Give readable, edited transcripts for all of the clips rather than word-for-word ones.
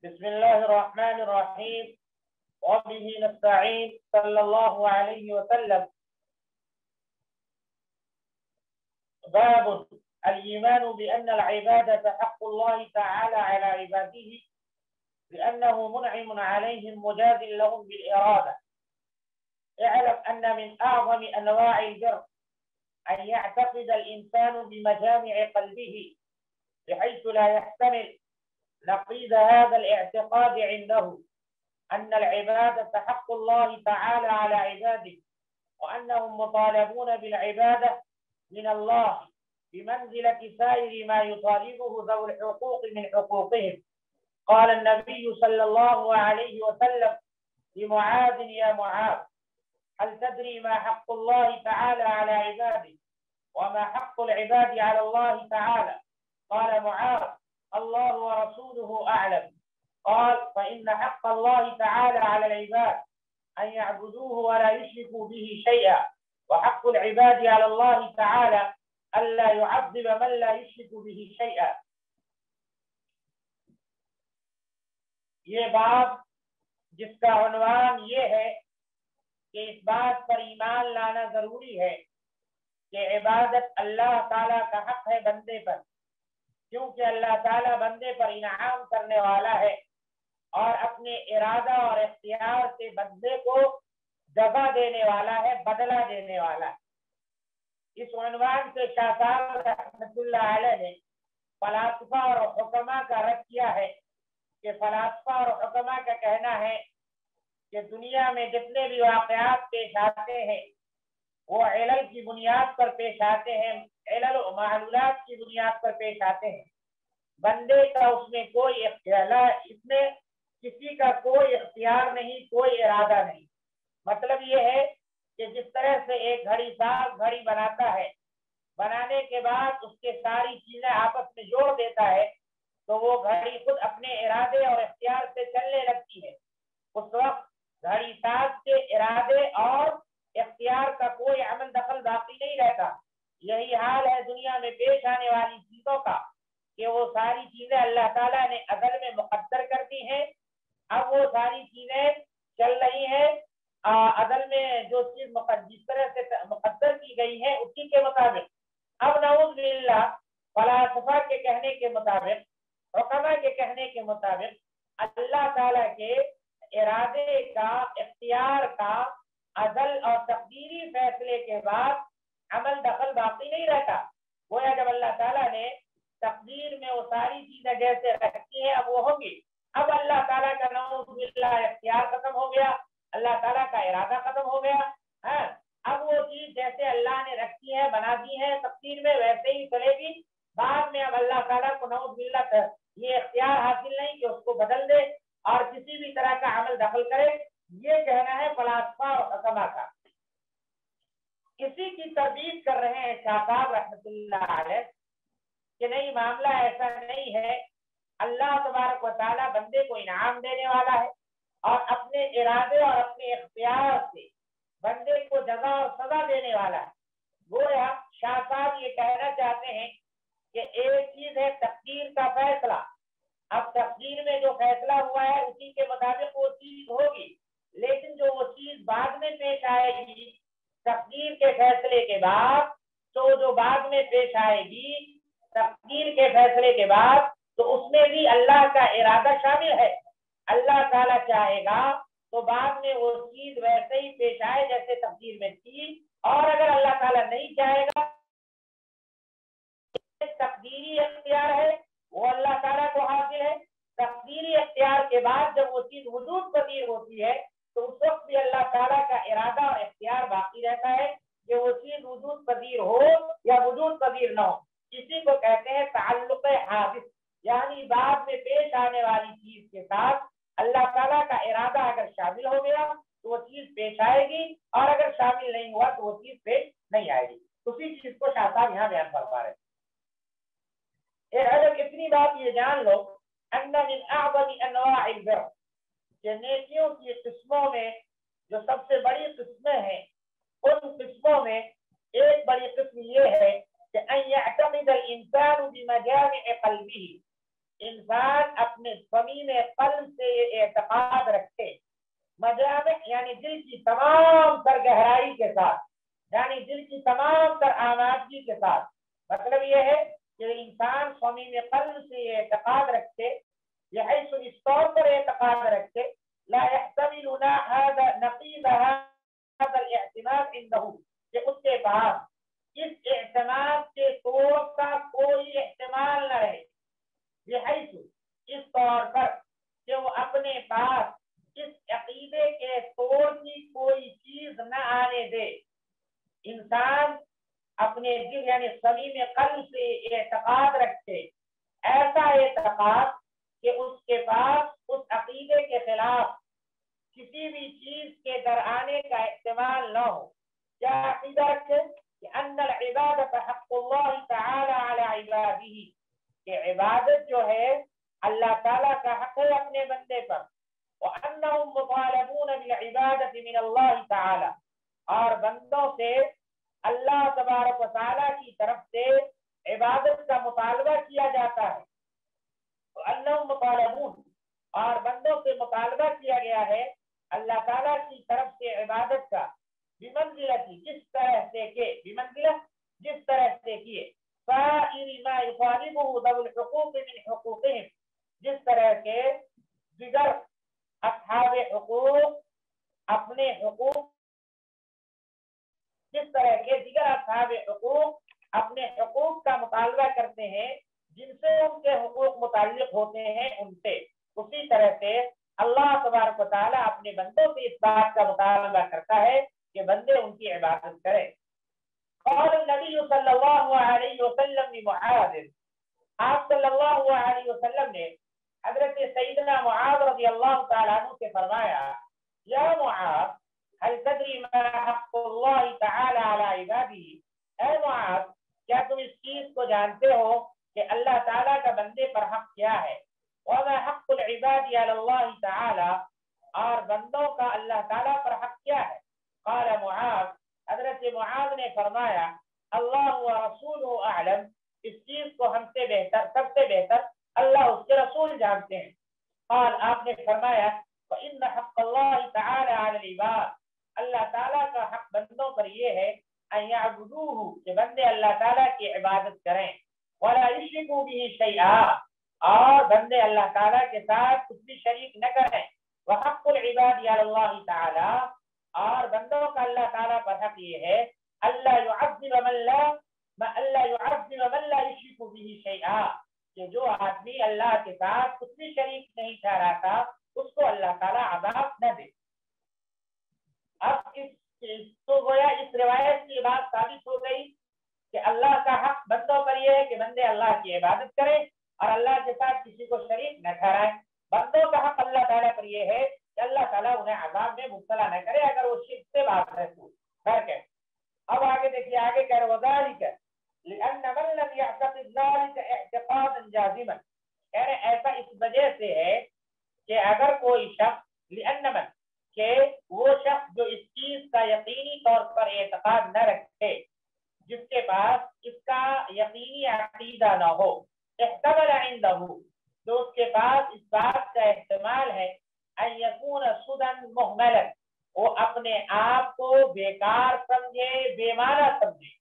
بسم الله الرحمن الرحيم وبه نستعين صلى الله عليه وسلم. باب الإيمان بأن العبادة حق الله تعالى على عباده لأنه منعم عليهم مجاز لهم بالإرادة. اعلم أن من أعظم أنواع البر أن يعتقد الإنسان بمجامع قلبه بحيث لا يحتمل نقيض هذا الاعتقاد عنده أن العبادة حق الله تعالى على عباده وأنهم مطالبون بالعبادة من الله بمنزلة سائر ما يطالبه ذو الحقوق من حقوقهم. قال النبي صلى الله عليه وسلم لمعاذ: يا معاذ، هل تدري ما حق الله تعالى على عباده وما حق العباد على الله تعالى؟ قال معاذ: الله ورسوله أعلم. قال: فإن حق الله تعالى على العباد أن يعبدوه ولا يشركوا به شيئا، وحق العباد على الله تعالى ألا يعذب من لا يشرك به شيئا. یہ باب جس کا عنوان یہ ہے کہ اس بات پر ایمان لانا ضروری ہے کہ عبادت اللہ تعالیٰ کا حق ہے بندے پر، کیونکہ اللہ تعالیٰ بندے پر انعام کرنے والا ہے اور اپنے ارادہ اور اختیار سے بندے کو جزا دینے والا ہے، بدلہ دینے والا ہے۔ اس عنوان سے شاہ صاحب رحمۃ اللہ علیہ نے فلاسفہ اور حکما کا رد کیا ہے کہ فلاسفہ اور حکما کا کہنا ہے کہ دنیا میں جتنے بھی واقعات پیش آتے ہیں وہ علل کی بنیاد پر پیش آتے ہیں، علل و معلولات کی بنیاد پر پیش آتے ہیں۔ بندے کا اس میں کوئی اختیار، اس میں کسی کا کوئی اختیار نہیں، کوئی ارادہ نہیں۔ مطلب یہ ہے کہ جس طرح سے ایک گھڑی ساز گھڑی بناتا ہے، بنانے کے بعد اس کے ساری چیزیں آپس میں جوڑ دیتا ہے تو وہ گھڑی خود اپنے ارادے اور اختیار سے چلنے لگتی ہے۔ اس وقت گھڑی ساز کے ارادے اور اختیار کا کوئی عمل دخل باقی نہیں رہتا۔ یہی حال ہے دنیا میں پیش آنے والی چیزوں کا کہ وہ ساری چیزیں اللہ تعالیٰ نے ازل میں مقدر کر دی ہیں، اب وہ ساری چیزیں چل رہی ہیں ازل میں جو چیز جس طرح سے مقدر کی گئی ہے اسی کے مطابق۔ اب نعوذ باللہ فلاسفہ کے کہنے کے مطابق، حکما کے کہنے کے مطابق اللہ تعالیٰ کے ارادے کا، اختیار کا ازل اور تقدیری فیصلے کے بعد عمل دخل باقی نہیں رہتا۔ گویا جب اللہ تعالیٰ نے تقدیر میں وہ ساری چیزیں جیسے رکھتی ہیں اب وہ ہوں گی، اب اللہ تعالیٰ کا نعوذ باللہ اختیار ختم ہو گیا، اللہ تعالیٰ کا ارادہ ختم ہو گیا۔ اب وہ چیز جیسے اللہ نے رکھی ہے، بنا دی ہے تقدیر میں، ویسے ہی چلے گی۔ بعد میں اب اللہ تعالیٰ کو نعوذ باللہ یہ اختیار حاصل نہیں کہ اس کو بدل دے اور کسی بھی طرح کا عمل دخل کرے۔ یہ کہنا ہے فلاسفہ اور حکما کا۔ کسی کی تردید کر رہے ہیں شاہ صاحب رحمۃ اللہ علیہ کہ نہیں، معاملہ ایسا نہیں ہے، اللہ تبارک و تعالیٰ بندے کو انعام دینے والا ہے اور اپنے ارادے اور اپنے اختیار سے بندے کو جزا اور سزا دینے والا ہے۔ گویا شاہ صاحب یہ کہنا چاہتے ہیں کہ ایک چیز ہے تقدیر کا فیصلہ، اب تقدیر میں جو فیصلہ ہوا ہے اسی کے مطابق وہ چیز ہوگی، لیکن جو وہ چیز بعد میں پیش آئے گی تقدیر کے فیصلے کے بعد، تو جو بعد میں پیش آئے گی تقدیر کے فیصلے کے بعد، تو اس میں بھی اللہ کا ارادہ شامل ہے۔ اللہ تعالیٰ چاہے گا تو بعد میں وہ چیز ویسے ہی پیش آئے جیسے تقدیر میں تھی، اور اگر اللہ تعالیٰ نہیں چاہے گا، تقدیری اختیار ہے وہ اللہ تعالیٰ کو حاصل ہے۔ تقدیری اختیار کے بعد جب وہ چیز وجود پذیر ہوتی ہے تو اس وقت بھی اللہ تعالیٰ کا ارادہ اور اختیار باقی رہتا ہے کہ وہ چیز وجود پذیر ہو یا وجود پذیر نہ ہو۔ اسی کو کہتے ہیں تعلق حادث، یعنی بعد میں پیش آنے والی چیز کے ساتھ اللہ تعالیٰ کا ارادہ اگر شامل ہو گیا تو وہ چیز پیش آئے گی، اور اگر شامل نہیں ہوا تو وہ چیز پیش نہیں آئے گی۔ اسی چیز کو شاہ صاحب یہاں بیان فرما رہے ہیں۔ اگر اتنی بات یہ جان لو ان من اعظم انواع البر، کہ نیکیوں کی قسموں میں جو سب سے بڑی قسمیں ہیں، ان قسموں میں ایک بڑی قسم یہ ہے کہ ان يعتقد الانسان بمجامع قلبه، انسان اپنے صمیم قلب سے یہ اعتقاد رکھے، مجامع یعنی دل کی تمام تر گہرائی کے ساتھ، یعنی دل کی تمام تر آمادگی کے ساتھ، مطلب یہ ہے کہ انسان صمیم قلب سے یہ اعتقاد رکھے، بحيث اس طور پر اعتقاد رکھے لا يحتمل هذا نقيض هذا الاعتماد عنده، کہ اس کے پاس اس اعتماد کے طور کا کوئی احتمال نہ رہے، بحيث اس طور پر کہ وہ اپنے پاس اس عقیدے کے طور کی کوئی چیز نہ آنے دے۔ انسان اپنے دل یعنی صمیم قلب سے اعتقاد رکھے، ایسا اعتقاد کہ اس کے پاس اس عقیدے کے خلاف کسی بھی چیز کے در آنے کا احتمال نہ ہو۔ کیا عقیدہ رکھے کہ ان العبادت حق اللہ تعالی علی عبادہ، کہ عبادت جو ہے اللہ تعالیٰ کا حق ہے اپنے بندے پر، وانہم مطالبون بالعبادت من اللہ تعالی، اور بندوں سے اللہ تبارک و تعالیٰ کی طرف سے عبادت کا مطالبہ کیا جاتا ہے، وانہم مطالبون، اور بندوں سے مطالبہ کیا گیا ہے اللہ تعالیٰ کی طرف سے عبادت کا، بمنزلتی جس طرح سے کہ بمنزلت جس طرح سے کیے، سائر ما یطالبہ ذو الحقوق من حقوقہم، جس طرح کے دیگر اصحاب حقوق اپنے حقوق، جس طرح کے دیگر اصحاب حقوق اپنے حقوق کا مطالبہ کرتے ہیں جن سے ان کے حقوق متعلق ہوتے ہیں ان سے، اسی طرح سے اللہ تبارک و تعالیٰ اپنے بندوں سے اس بات کا مطالبہ کرتا ہے کہ بندے ان کی عبادت کریں۔ قال النبی صلی اللہ علیہ وسلم لمعاذ، آپ صلی اللہ علیہ وسلم نے حضرت سیدنا معاذ رضی اللہ تعالیٰ عنہ سے فرمایا، یا معاذ هل تدری ما حق اللہ تعالی علی عبادہ، اے معاذ کیا تم اس چیز کو جانتے ہو کہ اللہ تعالیٰ کا بندے پر حق کیا ہے، وما حق العباد علی اللہ تعالی، اور بندوں کا اللہ تعالیٰ پر حق کیا ہے۔ قال معاذ، حضرت معاذ نے فرمایا، اللہ ورسولہ اعلم، اس چیز کو ہم سے بہتر، سب سے بہتر اللہ اس کے رسول جانتے ہیں۔ قال، آپ نے فرمایا، فإن حق اللہ تعالی علی العباد، اللہ تعالیٰ کا حق بندوں پر یہ ہے ان یعبدوہ، کہ بندے اللہ تعالیٰ کی عبادت کریں، ولا یشرکوا بہ شیئا، اور بندے اللہ تعالیٰ کے ساتھ کچھ بھی شریک نہ کریں، وحق العباد علی اللہ تعالی، اور بندوں کا اللہ تعالیٰ پر حق یہ ہے اللہ يعذب من لا یشرک بہ شیئا، کہ جو آدمی اللہ کے ساتھ کچھ بھی شریک نہیں ٹھہراتا اس کو اللہ تعالیٰ عذاب نہ دے۔ اب تو گویا اس روایت کی بات ثابت ہو گئی کہ اللہ کا حق بندوں پر یہ ہے کہ بندے اللہ کی عبادت کریں اور اللہ کے ساتھ کسی کو شریک نہ ٹھہرائیں۔ بندوں کا حق اللہ تعالیٰ پر یہ ہے کہ اللہ تعالیٰ انہیں عذاب میں مبتلا نہ کرے اگر وہ شرک سے باز رہے۔ اب آگے دیکھیے، آگے کہہ رہے وذالک لأن من لم يعتقد ذلك اعتقادا جازما، یعنی ایسا اس وجہ سے ہے کہ اگر کوئی شخص لأن من، کہ وہ شخص جو اس چیز کا یقینی طور پر اعتقاد نہ رکھے، جس کے پاس اس کا یقینی عقیدہ نہ ہو، احتمل عنده، جو اس کے پاس اس بات کا احتمال ہے ان یکون سدا مہملا، وہ اپنے آپ کو بیکار سمجھے، بے معنی سمجھے،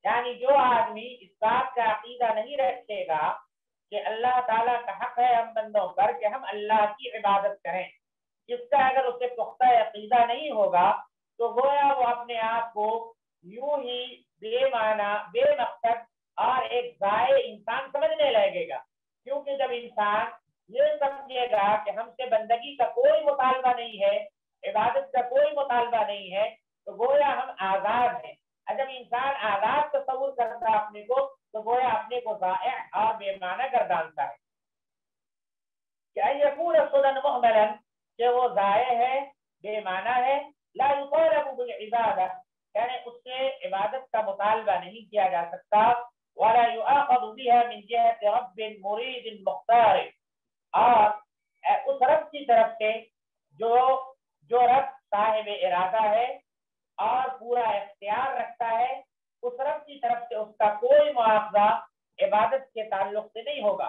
یعنی جو آدمی اس بات کا عقیدہ نہیں رکھے گا کہ اللہ تعالیٰ کا حق ہے ہم بندوں پر کہ ہم اللہ کی عبادت کریں، اس کا اگر اسے پختہ عقیدہ نہیں ہوگا تو گویا وہ اپنے آپ کو یوں ہی بے معنی، بے مقصد اور ایک ضائع انسان سمجھنے لگے گا، کیونکہ جب انسان یہ سمجھے گا کہ ہم سے بندگی کا کوئی مطالبہ نہیں ہے، عبادت کا کوئی مطالبہ نہیں ہے، تو گویا ہم آزاد ہیں۔ جب انسان آزاد تصور کرتا ہے اپنے کو تو گویا اپنے کو ضائع اور بے معنی گردانتا ہے۔ کہ یکون سدا مہملا، کہ وہ ضائع ہے، بے معنی ہے، لا یطالب بالعبادہ، یعنی اس سے عبادت کا مطالبہ نہیں کیا جا سکتا، ولا یؤاخذ بها من جهة رب مرید مختار، اور اس رب کی طرف سے جو رب صاحب ارادہ ہے اور پورا اختیار رکھتا ہے، اس رب کی طرف سے اس کا کوئی مواخذہ عبادت کے تعلق سے نہیں ہوگا۔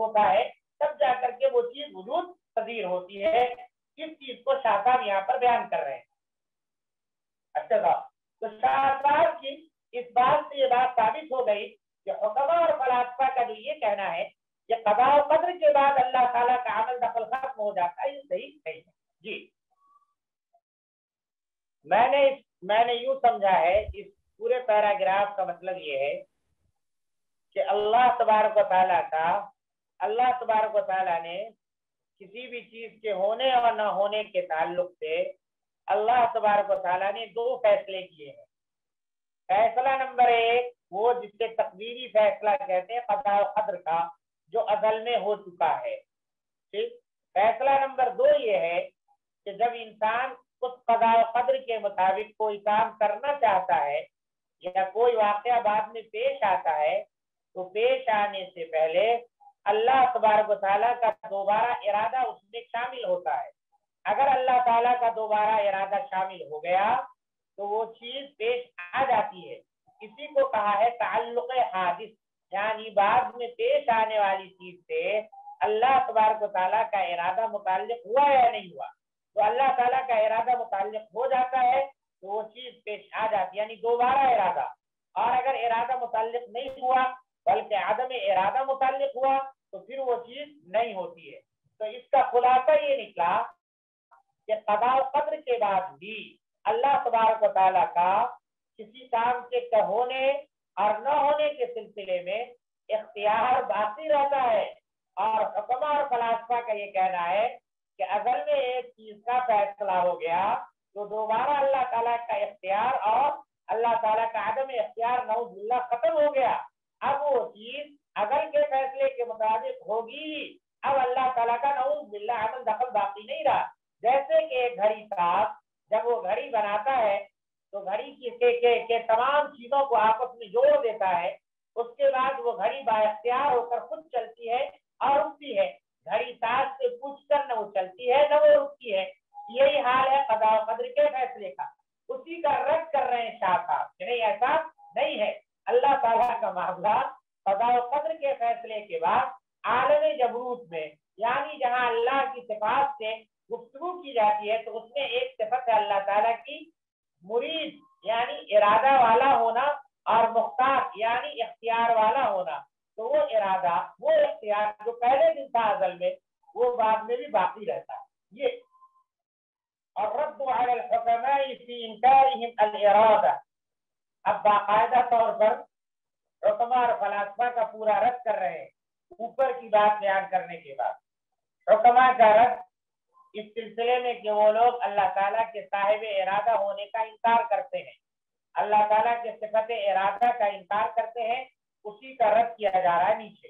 ہوتا ہے تب جا کر کے وہ چیز وجود پذیر ہوتی ہے. اس چیز کو شاہ صاحب یہاں پر بیان کر رہے ہیں. اچھا صاحب، تو شاہ صاحب کی اس بات سے یہ بات ثابت ہو گئی کہ حکما اور فلاسفہ کا جو یہ کہنا ہے کہ قضاء و قدر کے بعد اللہ تعالیٰ کا عمل دخل ختم ہو جاتا ہے، یہ صحیح نہیں ہے. جی میں نے یوں سمجھا ہے اس پورے پیراگراف کا مطلب یہ ہے کہ اللہ تبارک و تعالیٰ نے کسی بھی چیز کے ہونے اور نہ ہونے کے تعلق سے اللہ تبارک و تعالیٰ نے دو فیصلے کیے ہیں. فیصلہ نمبر 1 وہ جسے تقدیری فیصلہ کہتے ہیں قضاء و قدر کا، جو ازل میں ہو چکا ہے. ٹھیک. فیصلہ نمبر 2 یہ ہے کہ جب انسان اس قضاء و قدر کے مطابق کوئی کام کرنا چاہتا ہے یا کوئی واقعہ بعد میں پیش آتا ہے تو پیش آنے سے پہلے اللہ تبارک و تعالیٰ کا دوبارہ ارادہ اس میں شامل ہوتا ہے. اگر اللہ تعالیٰ کا دوبارہ ارادہ شامل ہو گیا تو وہ چیز پیش آ جاتی ہے. اسی کو کہا ہے تعلق حادث، یعنی بعد میں پیش آنے والی چیز سے اللہ تبارک و تعالیٰ کا ارادہ متعلق ہوا یا نہیں ہوا. تو اللہ تعالیٰ کا ارادہ متعلق ہو جاتا ہے تو وہ چیز پیش آ جاتی ہے، یعنی دوبارہ ارادہ. اور اگر ارادہ متعلق نہیں ہوا بلکہ عدم ارادہ متعلق ہوا تو پھر وہ چیز نہیں ہوتی ہے. تو اس کا خلاصہ یہ نکلا کہ قضاء و قدر کے بعد بھی اللہ تبارک و تعالیٰ کا کسی کام کے ہونے اور نہ ہونے کے سلسلے میں اختیار باقی رہتا ہے. اور حکما اور فلاسفہ کا یہ کہنا ہے کہ اگر میں ایک چیز کا فیصلہ ہو گیا تو دوبارہ اللہ تعالیٰ کا اختیار اور اللہ تعالیٰ کا عدم اختیار نعوذ باللہ ختم ہو گیا. اب وہ چیز اگر کے فیصلے کے مطابق ہوگی، اب اللہ تعالیٰ کا نعوذ باللہ عمل دخل باقی نہیں رہا. جیسے کہ ایک گھڑی صاحب جب وہ گھڑی بناتا ہے تو گھڑی کے تمام چیزوں کو آپس میں جوڑ دیتا ہے، اس کے بعد وہ گھڑی با اختیار ہو کر خود چلتی ہے اور رکتی ہے. گھڑی ساز سے پوچھ کر نہ وہ چلتی ہے نہ وہ رکتی ہے. یہی حال ہے قضاء و قدر کے فیصلے کا. اسی کا رد کر رہے ہیں شاہ صاحب کہ نہیں، ایسا نہیں ہے. اللہ تعالیٰ کا معاملہ قضاء و قدر کے فیصلے کے بعد عالم جبروت میں، یعنی جہاں اللہ کی صفات سے گفتگو کی جاتی ہے، تو اس میں ایک صفت ہے اللہ تعالیٰ کی مرید، یعنی ارادہ والا ہونا، اور مختار یعنی اختیار والا ہونا. تو وہ ارادہ، وہ اختیار جو پہلے دن تھا ازل میں، وہ بعد میں بھی باقی رہتا ہے. یہ اور رد علی الحکماء فی انکارہم الارادہ. اب باقاعدہ طور پر حکما اور فلاسفہ کا پورا رد کر رہے ہیں اوپر کی بات بیان کرنے کے بعد. حکما کا رد اس سلسلے میں کہ وہ لوگ اللہ تعالیٰ کے صاحب ارادہ ہونے کا انکار کرتے ہیں، اللہ تعالیٰ کے صفت ارادہ کا انکار کرتے ہیں، اسی کا رد کیا جا رہا ہے نیچے.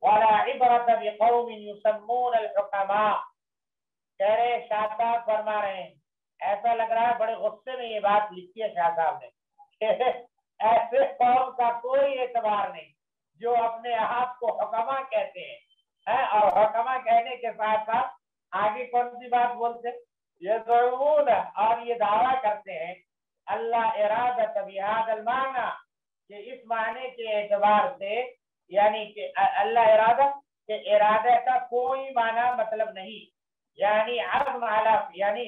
وَلَا عِبْرَةَ بِقَوْمٍ يُسَمُّونَ الْحُكَمَاءَ. کہہ رہے شاہ صاحب فرما رہے ہیں، ایسا لگ رہا ہے بڑے غصے میں یہ بات لکھی ہے شاہ صاحب نے. ایسے قوم کا کوئی اعتبار نہیں جو اپنے آپ کو حکما کہتے ہیں، اور حکما کہنے کے ساتھ ساتھ آگے کون سی بات بولتے، یہ ضرور اور یہ دعویٰ کرتے ہیں اللہ ارادہ بہذا المعنی، کہ اس معنی کے اعتبار سے، یعنی کہ اللہ ارادہ کے ارادہ کا کوئی معنی مطلب نہیں، یعنی عزم علی، یعنی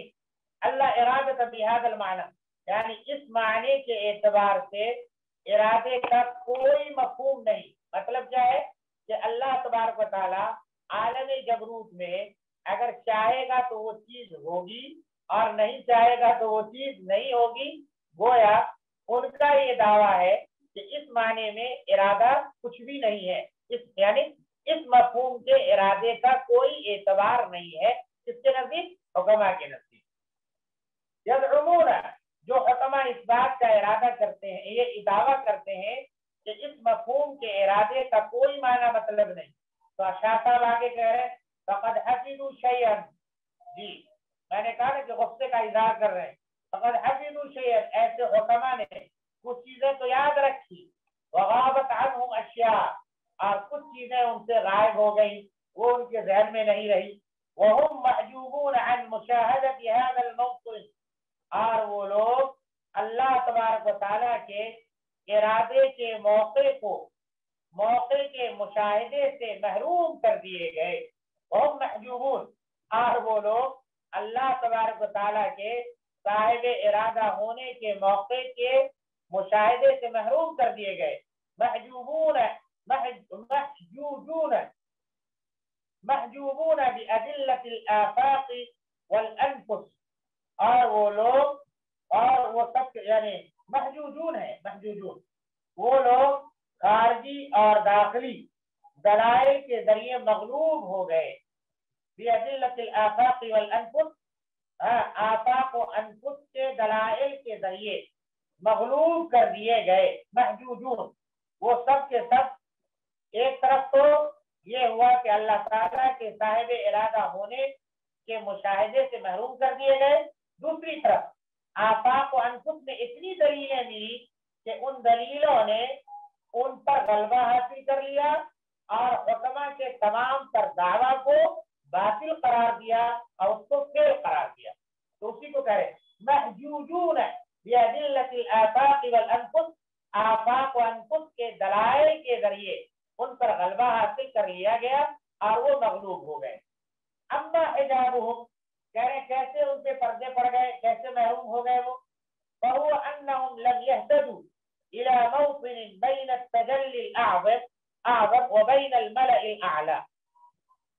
اللہ ارادہ بہذا المعنی، یعنی اس معنی کے اعتبار سے ارادے کا کوئی مفہوم نہیں. مطلب کیا ہے کہ اللہ تبارک و تعالی عالم جبروت میں اگر چاہے گا تو وہ چیز ہوگی اور نہیں چاہے گا تو وہ چیز نہیں ہوگی. گویا ان کا یہ دعویٰ ہے کہ اس معنی میں ارادہ کچھ بھی نہیں ہے، یعنی اس مفہوم کے ارادے کا کوئی اعتبار نہیں ہے. کس کے نزدیک؟ حکما کے نزدیک. یزعمون، جو حکما اس بات کا ارادہ کرتے ہیں، یہ دعویٰ کرتے ہیں کہ اس مفہوم کے ارادے کا کوئی معنی مطلب نہیں. تو شاہ صاحب آگے کہہ رہے ہیں فقد حفظوا شیئا. جی میں نے کہا کہ غصے کا اظہار کر رہے ہیں. فقد حفظوا شیئا، ایسے حکما نے کچھ چیزیں تو یاد رکھی، وغابت عنہم اشیاء، اور کچھ چیزیں ان سے غائب ہو گئی، وہ ان کے ذہن میں نہیں رہی. وهم محجوبون عن مشاہدت هذا الموقف، اور وہ لوگ اللہ تبارک و تعالیٰ کے ارادے کے موقع کو موقع کے مشاہدے سے محروم کر دیے گئے، وہ محجوبون، اور وہ لوگ اللہ تبارک و تعالیٰ کے صاحب ارادہ ہونے کے موقع کے مشاہدے سے محروم کر دیے گئے، محجوبون محجوبون محجوبون بأدلة الآفاق والأنفس، اور وہ لوگ اور وہ سب یعنی محجوجون ہیں، محجوجون وہ لوگ خارجی اور داخلی دلائل کے ذریعے مغلوب ہو گئے، بأدلة الآفاق والأنفس، آفاق و انفس کے دلائل کے ذریعے مغلوب کر دیے گئے، محجوجون وہ سب کے سب۔ ایک طرف تو یہ ہوا کہ اللہ تعالیٰ کے صاحب ارادہ ہونے کے مشاہدے سے محروم کر دیے گئے، دوسری طرف آفاق و انفس میں اتنی دلیلیں ملی کہ ان دلیلوں نے ان پر غلبہ حاصل کر لیا اور حکمہ کے تمام تر دعویٰ کو باطل قرار دیا اور اس کو فیل قرار دیا۔ تو اسی کو کہہ رہے محجوجون بأدلة الآفاق والأنفس، آفاق و انفس کے دلائل کے ذریعے ان پر غلبہ حاصل کر لیا گیا اور وہ مغلوب ہو گئے۔ اما حجابهم، کہہ رہے کیسے ان پہ پردے پڑ گئے، کیسے محروم ہو گئے وہ، فهو انهم لم يهتدوا الى موطن بين التجلي الاعظم وبين الملأ الاعلى،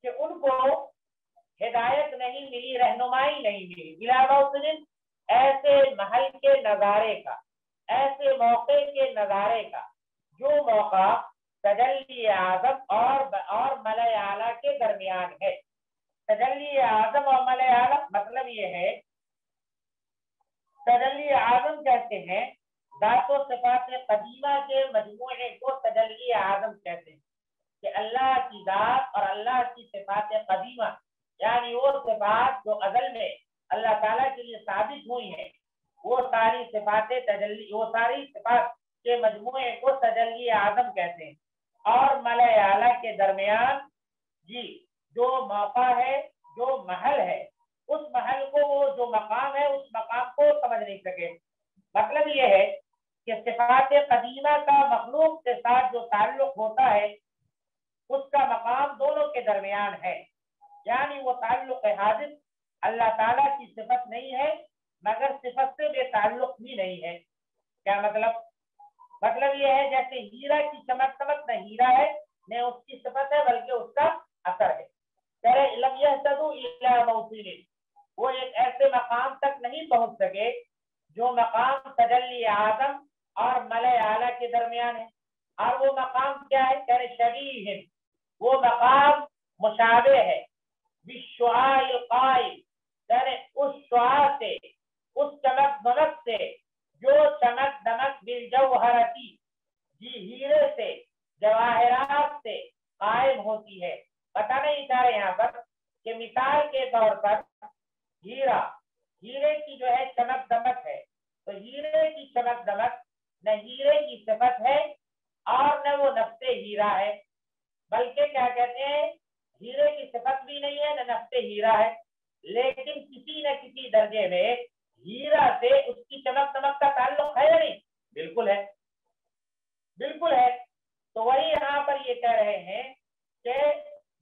کہ ان کو ہدایت نہیں ملی، رہنمائی نہیں ملی، الى موطن ایسے محل کے نظارے کا، ایسے موقع کے نظارے کا جو موقع تجلی اعظم اور ملأ اعلیٰ کے درمیان ہے۔ تجلی اعظم اور ملأ اعلیٰ مطلب یہ ہے، تجلی اعظم کہتے ہیں ذات و صفات قدیمہ کے مجموعے کو تجلی اعظم کہتے ہیں، کہ اللہ کی ذات اور اللہ کی صفات قدیمہ، یعنی وہ صفات جو ازل میں اللہ تعالیٰ کے لیے ثابت ہوئی ہیں، وہ ساری صفات تجلی، وہ ساری صفات کے مجموعے کو تجلی اعظم کہتے ہیں۔ اور ملأ اعلیٰ کے درمیان جی جو موقع ہے، جو محل ہے، اس محل کو، وہ جو مقام ہے اس مقام کو سمجھ نہیں سکے۔ مطلب یہ ہے کہ صفات قدیمہ کا مخلوق کے ساتھ جو تعلق ہوتا ہے اس کا مقام دونوں کے درمیان ہے، یعنی وہ تعلق حادث اللہ تعالیٰ کی صفت نہیں ہے مگر صفت سے بے تعلق بھی نہیں ہے۔ کیا مطلب؟ مطلب یہ ہے جیسے ہیرا کی چمک دمک نہ ہیرا ہے نہ اس کی صفت ہے بلکہ اس کا اثر ہے۔ لم يهتدوا الى موطن، وہ ایک ایسے مقام تک نہیں پہنچ سکے جو مقام تجلی اعظم اور ملأ اعلیٰ کے درمیان ہے۔ اور وہ مقام کیا ہے؟ کہہ رہے شبیہ، وہ مقام مشابہ ہے بالشعاع القائم، کہہ رہے اس شعاع سے، اس چمک دمک سے جو چمک دمک بالجوہرتی، جی ہیرے سے، جواہرات سے قائم ہوتی ہے۔ بتانا ہی چاہ رہے یہاں پر کہ مثال کے طور پر ہیرا، ہیرے کی جو ہے چمک دمک ہے، تو ہیرے کی چمک دمک نہ ہیرے کی صفت ہے اور نہ وہ نفس ہیرا ہے، بلکہ کیا کہتے ہیں ہیرے کی صفت بھی نہیں ہے نہ نفس ہیرا ہے، لیکن کسی نہ کسی درجے میں ہیرا سے اس کی چمک دمک کا تعلق ہے یا نہیں؟ بالکل ہے، بالکل ہے۔ تو وہی یہاں پر یہ کہہ رہے ہیں کہ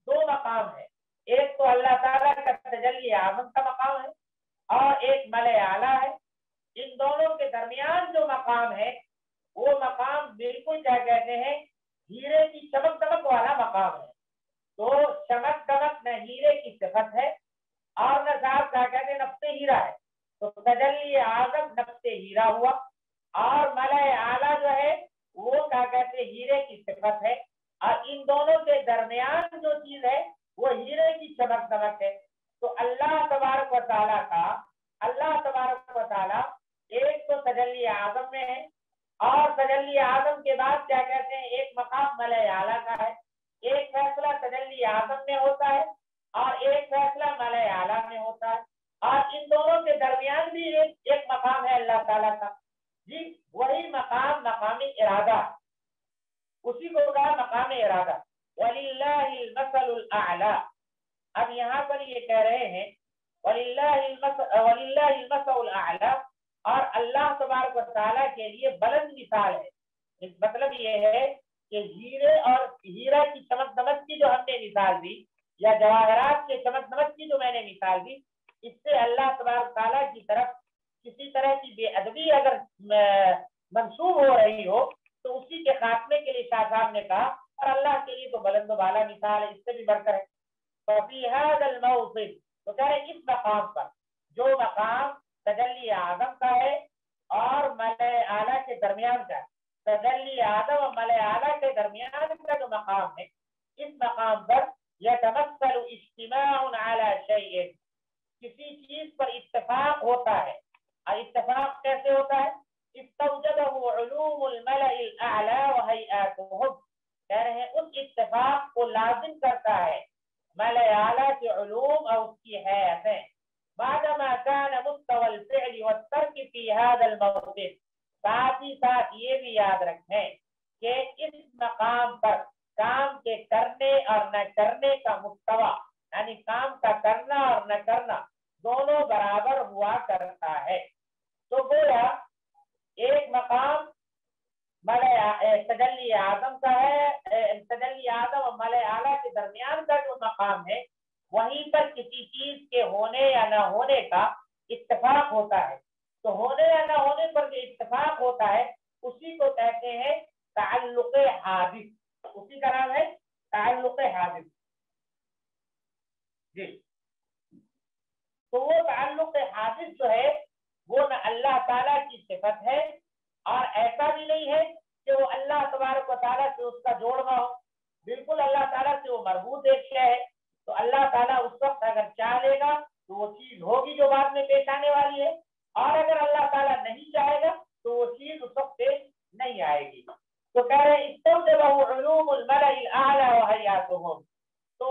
دو مقام ہے، ایک تو اللہ تعالیٰ کا تجلی اعظم کا مقام ہے اور ایک ملأ اعلیٰ ہے۔ ان دونوں کے درمیان جو مقام ہے وہ مقام بالکل کیا کہتے ہیں ہیرے کی چمک دمک والا مقام ہے۔ تو چمک دمک نہ ہیرے کی صفت ہے اور نہ صاحب کیا کہتے ہیں نفس ہیرا ہے، تو تجلی اعظم نفس ہیرا ہوا اور ملأ اعلیٰ جو ہے وہ کیا کہتے ہیں ہیرے کی صفت ہے، اور ان دونوں کے درمیان جو چیز ہے وہ ہیرے کی چمک دمک ہے۔ تو اللہ تبارک و تعالیٰ کا، اللہ تبارک و تعالیٰ ایک تو تجلی اعظم میں ہے اور تجلی اعظم کے بعد کیا کہتے ہیں ایک مقام ملأ اعلیٰ کا ہے، ایک فیصلہ تجلی اعظم میں ہوتا ہے اور ایک فیصلہ ملأ اعلیٰ میں ہوتا ہے، اور ان دونوں کے درمیان بھی ایک مقام ہے اللہ تعالیٰ کا، جی وہی مقام مقام ارادہ، اسی کو کہا مقام ارادہ۔ وَلِلَّهِ الْمَثَلُ الْأَعْلَى، اب یہاں پر یہ کہہ رہے ہیں وَلِلَّهِ الْمَثَلُ الْأَعْلَى، اور اللہ تبارک و تعالیٰ کے لیے بلند مثال ہے۔ مطلب یہ ہے کہ ہیرے اور ہیرا کی چمک دمک کی جو ہم نے مثال دی یا جواہرات کے چمک دمک کی جو میں نے مثال دی، اس سے اللہ تبارک تعالیٰ کی طرف کسی طرح کی بے ادبی اگر منسوب ہو رہی ہو تو اسی کے خاتمے کے لیے شاہ صاحب نے کہا، اور اللہ کے لیے تو بلند و بالا مثال ہے، اس سے بھی بڑھ کر ہے. ففی هذا الموطن، تو کہہ رہے اس مقام پر، جو مقام تجلی اعظم کا ہے اور ملأ اعلیٰ کے درمیان کا، تجلی اعظم اور ملأ اعلیٰ کے درمیان کا جو مقام ہے، اس مقام پر یتمثل اجتماع علی شیء، کسی چیز پر اتفاق ہوتا ہے. اور اتفاق کیسے ہوتا ہے؟ استوجبه علوم الملأ الاعلى وهيئاتهم، کہہ رہے ہیں اس اتفاق کو لازم کرتا ہے ملأ اعلیٰ کے علوم اور اس کی حیاتیں. بعدما كان مستوى الفعل والترك في هذا الموطن، ساتھ ہی ساتھ یہ بھی یاد رکھیں کہ اس مقام پر کام کے کرنے اور نہ کرنے کا مستوی، یعنی کام کا کرنا اور نہ کرنا دونوں برابر ہوا کرتا ہے. تو گویا ایک مقام تجلی اعظم کا ہے، تجلی اعظم اور ملأ اعلیٰ کے درمیان کا جو مقام ہے، وہیں پر کسی چیز کے ہونے یا نہ ہونے کا اتفاق ہوتا ہے. تو ہونے یا نہ ہونے پر جو اتفاق ہوتا ہے اسی کو کہتے ہیں تعلق حادث، اسی کا نام ہے تعلق حادث. جی، تو وہ تعلق حادث جو ہے وہ نہ اللہ تعالیٰ کی صفت ہے، اور ایسا بھی نہیں ہے کہ وہ اللہ تبارک و تعالیٰ سے اس کا جوڑنا ہو. بالکل اللہ تعالیٰ سے وہ مربوط ایک شے ہے. تو اللہ تعالیٰ اس وقت اگر چاہ لے گا تو وہ چیز ہوگی جو بعد میں پیش آنے والی ہے، اور اگر اللہ تعالیٰ نہیں چاہے گا تو وہ چیز اس وقت پیش نہیں آئے گی. تو کہہ رہے استوجبه علوم الملأ الاعلى وهيئاتهم، تو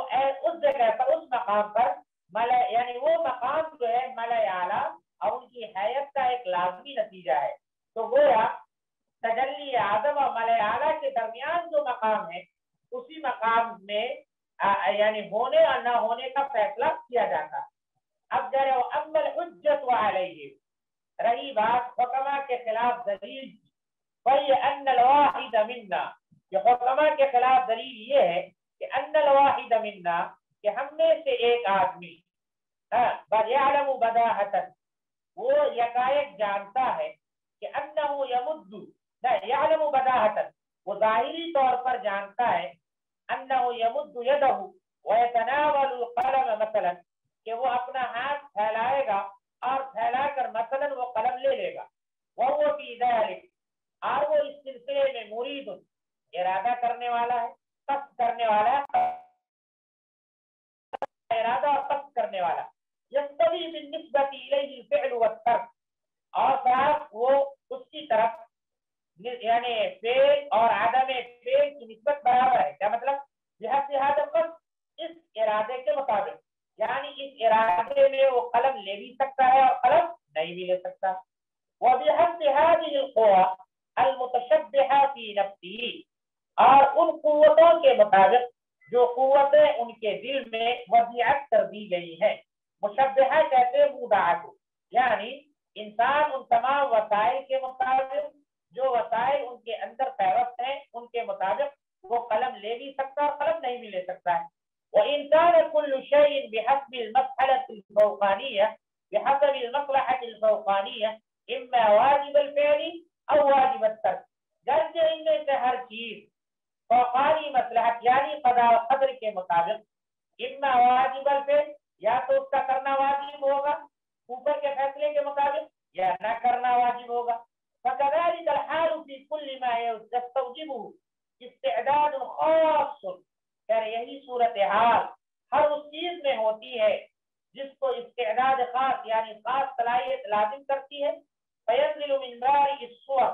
اس جگہ پر، اس مقام پر ملأ، یعنی وہ مقام جو ہے ملأ اعلیٰ اور ان کی حیت کا ایک لازمی نتیجہ ہے. تو گویا تجلی اعظم اور ملأ اعلیٰ کے درمیان جو مقام ہے اسی مقام میں یعنی ہونے اور نہ ہونے کا فیصلہ کیا جاتا. اب جو ہے اما الحجت علیہ، رہی بات حکما کے خلاف دلیل، فَلِأَنَّ الْوَاحِدَ مِنَّا، یہ حکما کے خلاف دلیل یہ ہے کہ ان الواحد منا، کہ ہم میں سے ایک آدمی یعلم بداہتا، وہ یکایک جانتا ہے کہ انہو یمد، یعلم بداہتا، وہ ظاہری طور پر جانتا ہے انہو یمد یدہ ویتناول القلم مثلا، کہ وہ اپنا ہاتھ پھیلائے گا اور پھیلا کر مثلا وہ قلم لے لے گا. وہو فی ذلک، اور وہ اس سلسلے میں مرید، ارادہ کرنے والا ہے، قصد کرنے والا ہے، ارادہ اور قصد کرنے والا. یستوی بالنسبۃ الیہ الفعل والترک، اور صاحب وہ اس کی طرف یعنی فعل اور عدم فعل کی نسبت برابر ہے. کیا مطلب؟ بحسب هذا القصد، اس ارادے کے مطابق، یعنی اس ارادے میں وہ قلم لے بھی سکتا ہے اور قلم نہیں بھی لے سکتا. وبحسب هذه القوى المتشبہہ فی نفسہ، اور ان قوتوں کے مطابق جو قوتیں ان کے دل میں وضعیت کر دی گئی ہیں. مشبہہ کہتے ہیں مودعہ کو، یعنی انسان ان تمام وسائل کے مطابق، جو وسائل ان کے اندر پیوست ہیں ان کے مطابق وہ قلم لے بھی سکتا ہے اور قلم نہیں بھی لے سکتا ہے. وإن كان كل شيء بحسب المصلحة الفوقانية، بحسب المصلحة الفوقانية، إما واجب الفعل أو واجب الترك، جیسے ان میں سے ہر چیز فوقانی مصلحت یعنی قضاء و قدر کے مطابق، اما واجب الفعل، یا تو اس کا کرنا واجب ہوگا اوپر کے فیصلے کے مطابق، یا نہ کرنا واجب ہوگا. فكذلك الحال في كل ما يستوجبه استعداد خاص، یہی صورتحال ہر اس چیز میں ہوتی ہے جس کو استعداد خاص یعنی خاص صلاحیت لازم کرتی ہے. فينزل من بارئ الصور،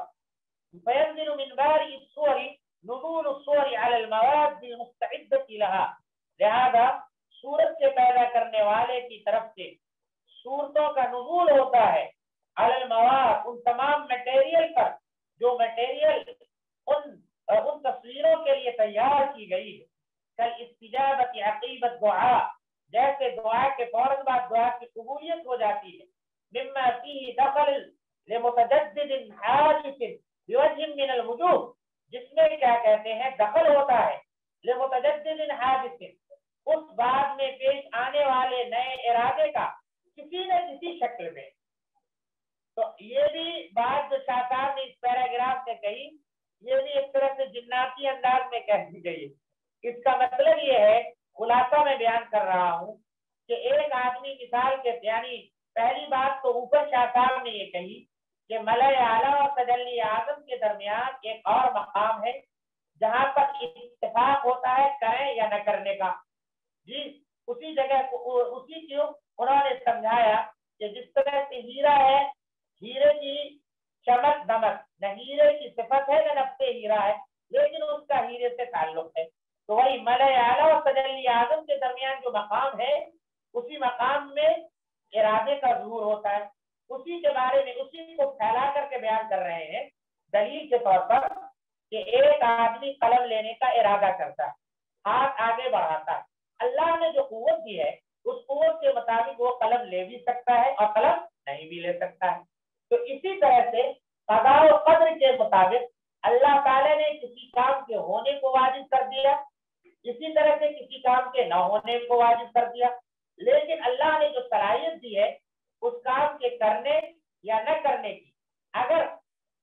فينزل من بارئ الصور نزول الصور على المواد المستعدة لها، لہذا صورت کے پیدا کرنے والے کی طرف سے صورتوں کا نزول ہوتا ہے على المواد، ان تمام مٹیریل پر جو مٹیریل ان تصویروں کے لیے تیار کی گئی ہے. کل استجابت عقیبت دعا، جیسے دعا کے فوراً بعد دعا کی قبولیت ہو جاتی ہے. مما فيه دخل لمتجدد حادث بوجه من الوجوه، جس میں کیا کہتے ہیں دخل ہوتا ہے لمتجدد حادث، اس بعد میں پیش آنے والے نئے ارادے کا کسی نہ کسی شکل میں. تو یہ بھی بات جو شاہ صاحب نے اس پیراگراف میں کہی، یہ بھی ایک طرح سے جناتی انداز میں کہہ دی گئی. اس کا مطلب یہ ہے، خلاصہ میں بیان کر رہا ہوں کہ ایک آدمی مثال کے، یعنی پہلی بات تو اوپر شاہ صاحب نے یہ کہی کہ ملأ اعلیٰ اور تجلی اعظم کے درمیان ایک اور مقام ہے جہاں پر اتفاق ہوتا ہے کریں یا نہ کرنے کا. جی اسی جگہ اسی کیوں انہوں نے سمجھایا کہ جس طرح سے ہیرا ہے، ہیرے کی چمک دمک نہ ہیرے کی صفت ہے نہ نفس ہیرا ہے، لیکن اس کا ہیرے سے تعلق ہے. تو وہی ملأ اعلیٰ اور تجلی اعظم کے درمیان جو مقام ہے، اسی مقام میں ارادے کا ظہور ہوتا ہے. اسی کے بارے میں اسی کو پھیلا کر کے بیان کر رہے ہیں دلیل کے طور پر کہ ایک آدمی قلم لینے کا ارادہ کرتا ہے، ہاتھ آگے بڑھاتا ہے. اللہ نے جو قوت دی ہے اس قوت کے مطابق وہ قلم لے بھی سکتا ہے اور قلم نہیں بھی لے سکتا ہے. تو اسی طرح سے قضاء و قدر کے مطابق اللہ تعالیٰ نے کسی کام کے ہونے کو واجب کر دیا، اسی طرح سے کسی کام کے نہ ہونے کو واجب کر دیا. لیکن اللہ نے جو صلاحیت دی ہے اس کام کے کرنے یا نہ کرنے کی، اگر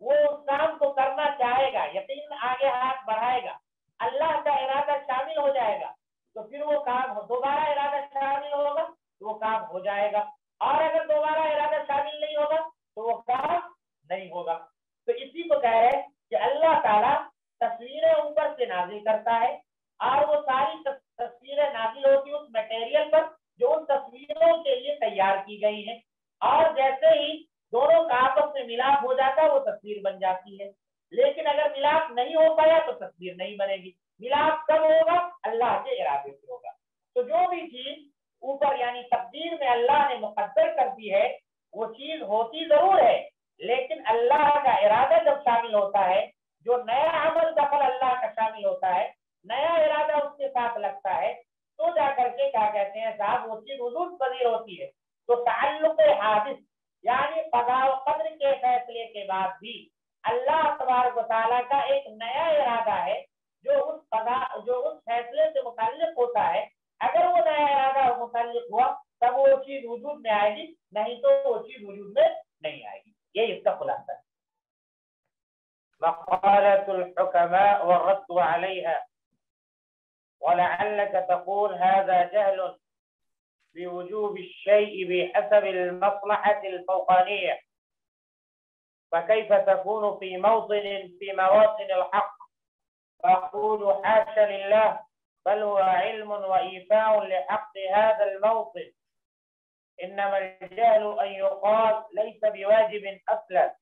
وہ اس کام کو کرنا چاہے گا، یقین آگے ہاتھ بڑھائے گا، اللہ کا ارادہ شامل ہو جائے گا تو پھر وہ کام دوبارہ ارادہ شامل ہوگا تو وہ کام ہو جائے گا، اور اگر دوبارہ ارادہ شامل نہیں ہوگا تو وہ کام نہیں ہوگا. تو اسی کو کہہ رہے کہ اللہ تعالیٰ تصویریں اوپر سے نازل کرتا ہے اور وہ ساری تصویریں نازل ہوتی اس میٹیریل پر جو ان تصویروں کے لیے تیار کی گئی ہیں، اور جیسے ہی دونوں کا آپس میں ملاپ ہو جاتا ہے وہ تصویر بن جاتی ہے. لیکن اگر ملاپ نہیں ہو پایا تو تصویر نہیں بنے گی. ملاپ کب ہوگا؟ اللہ کے ارادے سے ہوگا. تو جو بھی چیز اوپر یعنی تقدیر میں اللہ نے مقدر کر دی ہے وہ چیز ہوتی ضرور ہے، لیکن اللہ کا ارادہ جب شامل ہوتا ہے، جو نیا عمل دخل اللہ کا شامل ہوتا ہے، نیا ارادہ اس کے ساتھ لگتا ہے، تو جا کر کے کیا کہتے ہیں صاحب وہ چیز وجود پذیر ہوتی ہے. تو تعلق حادث یعنی قضاء و قدر کے فیصلے کے بعد بھی اللہ تبارک و تعالیٰ کا ایک نیا ارادہ ہے جو اس فیصلے سے متعلق ہوتا ہے. اگر وہ نیا ارادہ متعلق ہوا تب وہ چیز وجود میں آئے گی، نہیں تو وہ چیز وجود میں نہیں آئے گی. یہ اس کا خلاصہ ہے. مقالة الحكماء والرد عليها. ولعلك تقول هذا جهل بوجوب الشيء بحسب المصلحة الفوقانية، فكيف تكون في مواطن الحق؟ فأقول حاشا لله، بل هو علم وإيفاء لحق هذا الموطن. إنما الجهل أن يقال ليس بواجب أصلا،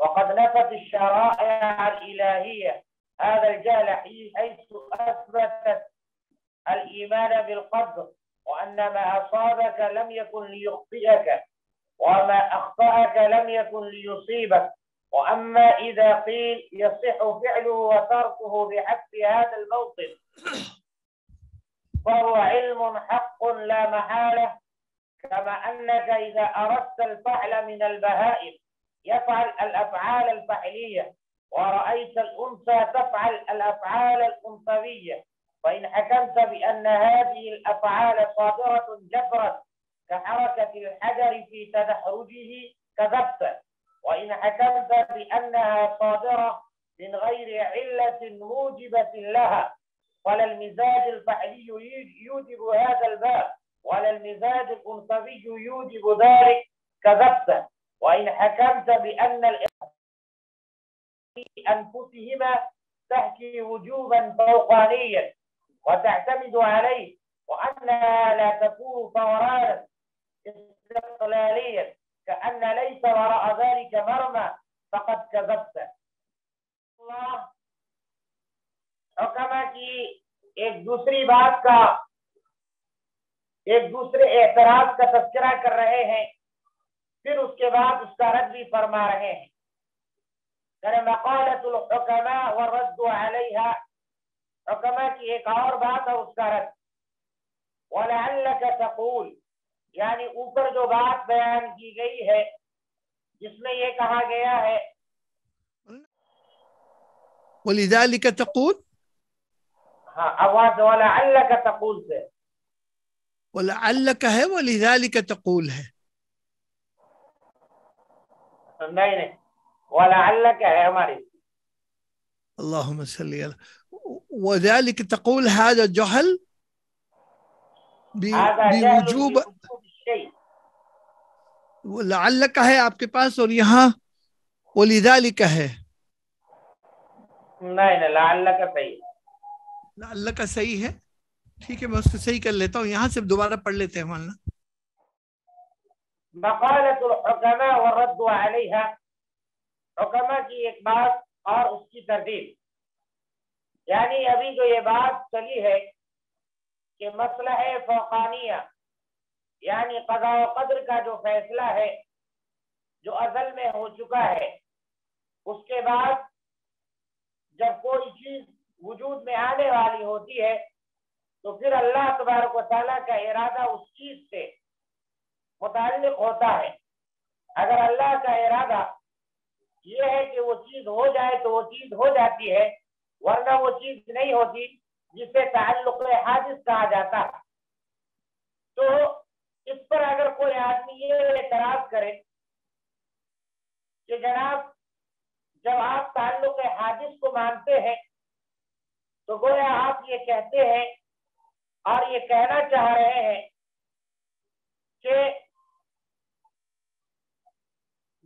وقد نفت الشرائع الإلهية هذا الجهل حيث أثبتت الإيمان بالقدر، وأن ما أصابك لم يكن ليخطئك وما أخطأك لم يكن ليصيبك. وأما إذا قيل يصح فعله وتركه بحسب هذا الموطن فهو علم حق لا محالة، كما أنك إذا أردت الفعل من البهائم يفعل الأفعال الفعلية، ورأيت الأنثى تفعل الأفعال الأنثوية، فإن حكمت بأن هذه الأفعال صادرة جبرا كحركة الحجر في تدحرجه كذبت، وإن حكمت بأنها صادرة من غير علة موجبة لها، ولا المزاج الفعلي يوجب هذا الباب ولا المزاج الأنثوي يوجب ذلك كذبت، وإن حكمت بأن في أنفسهما تحكي وجوبا فوقانيا وتعتمد عليه، وأنها لا تكون فورانا استقلاليا كأن ليس وراء ذلك مرمى فقد كذبت. اللہ حکمہ کی ایک دوسری بات کا، ایک دوسرے اعتراض کا تذکرہ کر رہے ہیں، پھر اس کے بعد اس کا رد بھی فرما رہے ہیں. مقالۃ الحکماء والرد علیہا، حکمہ کی ایک اور بات اور اس کا رد. وَلَعَلَّكَ تَقُولُ، یعنی اوپر جو بات بیان کی گئی ہے جس میں یہ کہا گیا ہے ولذلك تقول. ہاں آواز والا اللہ کا تقول سے ولعلك ہے ولذلك تقول ہے. نہیں ولعلک ہے ہماری. اللهم صل على. وذلك تقول هذا جهل هذا جہل بوجوب. بوجوب الشیء. لعلك ہے آپ کے پاس اور یہاں ولذلك ہے. نہیں لعلک صحیح. لعلك صحیح ہے. ٹھیک ہے میں اس کو صحیح کر لیتا ہوں. یہاں سے دوبارہ پڑھ لیتے ہیں مولانا. مقالۃ الحکماء والرد علیہا، حکماء کی ایک بات اور اس کی تردید. یعنی ابھی جو یہ بات چلی ہے کہ مسئلہ ہے فوقانیہ، یعنی قضاء و قدر کا جو فیصلہ ہے جو ازل میں ہو چکا ہے، اس کے بعد جب کوئی چیز وجود میں آنے والی ہوتی ہے تو پھر اللہ تبارک و تعالیٰ کا ارادہ اس چیز سے متعلق ہوتا ہے. اگر اللہ کا ارادہ یہ ہے کہ وہ چیز ہو جائے تو وہ چیز ہو جاتی ہے، ورنہ وہ چیز نہیں ہوتی، جسے تعلق حادث کہا جاتا ہے. تو اس پر اگر کوئی آدمی یہ اعتراض کرے کہ جناب جب آپ تعلق حادث کو مانتے ہیں تو گویا آپ یہ کہتے ہیں اور یہ کہنا چاہ رہے ہیں کہ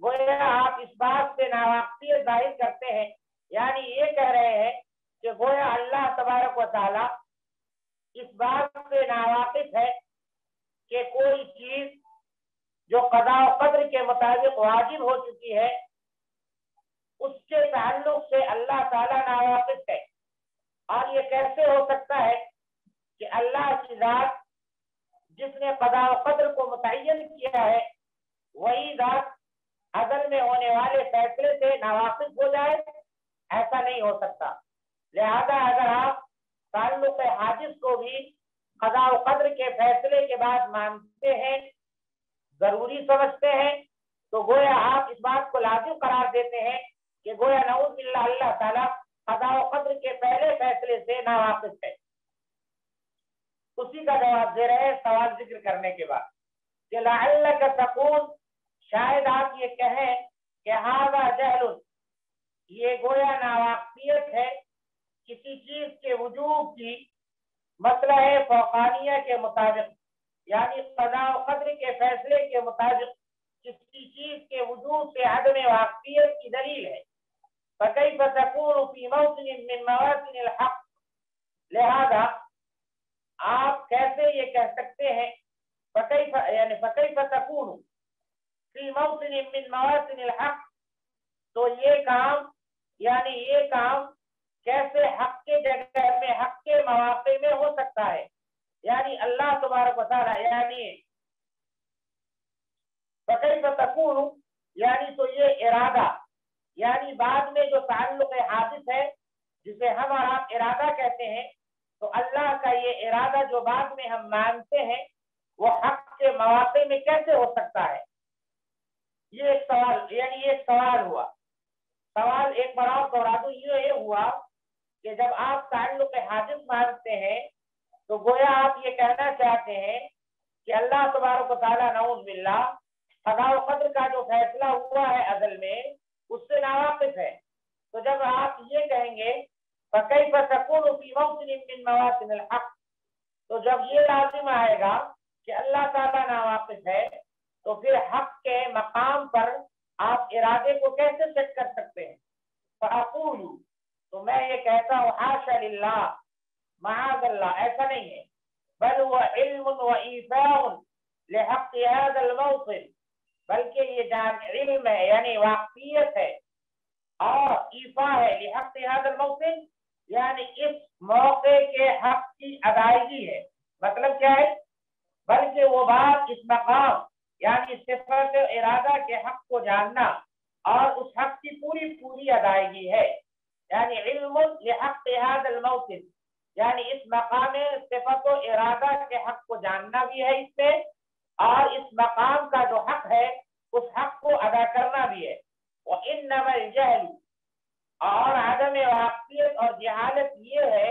گویا آپ اس بات سے ناواقفیت ظاہر کرتے ہیں، یعنی یہ کہہ رہے ہیں کہ گویا اللہ تبارک و تعالی اس بات سے ناواقف ہے کہ کوئی چیز جو قضاء و قدر کے مطابق واجب ہو چکی ہے اس کے تعلق سے اللہ تعالی ناواقف ہے. اور یہ کیسے ہو سکتا ہے کہ اللہ کی ذات جس نے قضاء و قدر کو متعین کیا ہے وہی ذات ازل میں ہونے والے فیصلے سے ناواقف ہو جائے؟ ایسا نہیں ہو سکتا. لہذا اگر آپ تعلق حادث کو بھی قضاء و قدر کے فیصلے کے بعد مانتے ہیں، ضروری سمجھتے ہیں، تو گویا آپ اس بات کو لازم قرار دیتے ہیں کہ گویا نعوذ باللہ اللہ تعالیٰ قضاء و قدر کے پہلے فیصلے سے ناواقف ہے. اسی کا جواب دے رہے ہیں سوال ذکر کرنے کے بعد کہ لعلک تقول، شاید آپ یہ کہیں کہ ھذا جہل، یہ گویا ناواقفیت ہے کسی چیز کے وجوب کی مسئلہ ہے فوقانیہ کے مطابق، یعنی قضاء و قدر کے فیصلے کے مطابق کسی چیز کے وجود سے عدم واقفیت کی دلیل ہے. فکیف تکون فی موطن من مواطن الحق، لہذا آپ کیسے یہ کہہ سکتے ہیں فکیف تکون فی موطن من مواطن الحق، تو یہ کام کیسے حق کے جگہ میں حق کے مواقع میں ہو سکتا ہے. یعنی اللہ تبارک و تعالی یعنی فکیف تکون یعنی تو یہ ارادہ، یعنی بعد میں جو تعلق حادث ہے جسے ہم اور آپ ارادہ کہتے ہیں، تو اللہ کا یہ ارادہ جو بعد میں ہم مانتے ہیں وہ حق کے مواقع میں کیسے ہو سکتا ہے؟ یہ ایک سوال، یعنی یہ ایک سوال ہوا. سوال ایک بار اور دوہرا دوں، یہ ہوا کہ جب آپ تعلق حادث مانتے ہیں تو گویا آپ یہ کہنا چاہتے ہیں کہ اللہ تبارک و تعالیٰ نعوذ باللہ قضاء و قدر کا جو فیصلہ ہوا ہے ازل میں اس سے ناواقف ہے. تو جب آپ یہ کہیں گے فکیف تکون فی موطن من مواطن الحق، تو جب یہ لازم آئے گا کہ اللہ تعالیٰ ناواقف ہے تو پھر حق کے مقام پر آپ ارادے کو کیسے چیک کر سکتے ہیں؟ فاقول، تو میں یہ کہتا ہوں حاشا للہ، معاذ اللہ، ایسا نہیں ہے. بل هو علم و ایفاء لحق هذا الموطن، بلکہ یہ علم ہے یعنی واقفیت ہے اور ایفا ہے لحق هذا الموطن، یعنی اس موقع کے حق کی ادائیگی ہے. مطلب کیا ہے؟ بلکہ وہ بات اس مقام یعنی صفت ارادہ کے حق کو جاننا اور اس حق کی پوری ادائیگی ہے. یعنی علم لحق هذا الموطن، یعنی اس مقام صفت و ارادہ کے حق کو جاننا بھی ہے اس سے، اور اس مقام کا جو حق ہے اس حق کو ادا کرنا بھی ہے. وَإِنَّمَا الْجَهْلُ، اور عدم واقفیت اور جہالت یہ ہے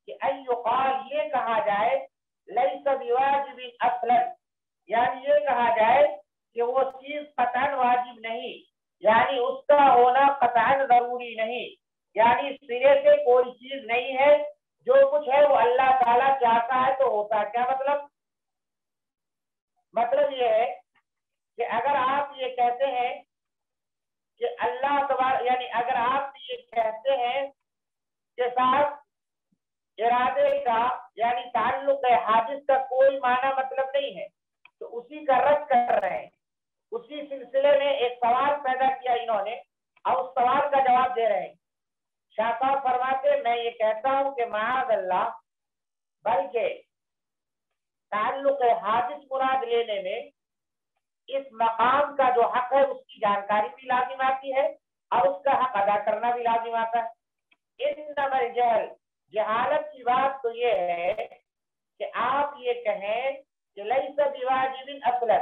کہ ان یقال یہ کہا جائے لیس بواجب اصلا، یعنی یہ کہا جائے کہ وہ چیز قطعاً واجب نہیں، یعنی اس کا ہونا قطعاً ضروری نہیں، یعنی سرے سے کوئی چیز نہیں ہے، جو کچھ ہے وہ اللہ تعالیٰ چاہتا ہے تو ہوتا ہے۔ کیا مطلب؟ مطلب یہ ہے کہ اگر آپ یہ کہتے ہیں کہ اللہ تبارک، یعنی اگر آپ یہ کہتے ہیں کہ صاحب ارادے کا یعنی تعلق حادث کا کوئی معنی مطلب نہیں ہے، تو اسی کا رد کر رہے ہیں۔ اسی سلسلے میں ایک سوال پیدا کیا انہوں نے اور اس سوال کا جواب دے رہے ہیں۔ شاہ صاحب فرماتے میں یہ کہتا ہوں کہ معاذ اللہ، بلکہ تعلق حادث مراد لینے میں اس مقام کا جو حق ہے اس کی جانکاری بھی لازم آتی ہے اور اس کا حق ادا کرنا بھی لازم آتا ہے۔ انما الجہل، جہالت کی بات تو یہ ہے کہ آپ یہ کہیں کہ لیس بواجب اصلا،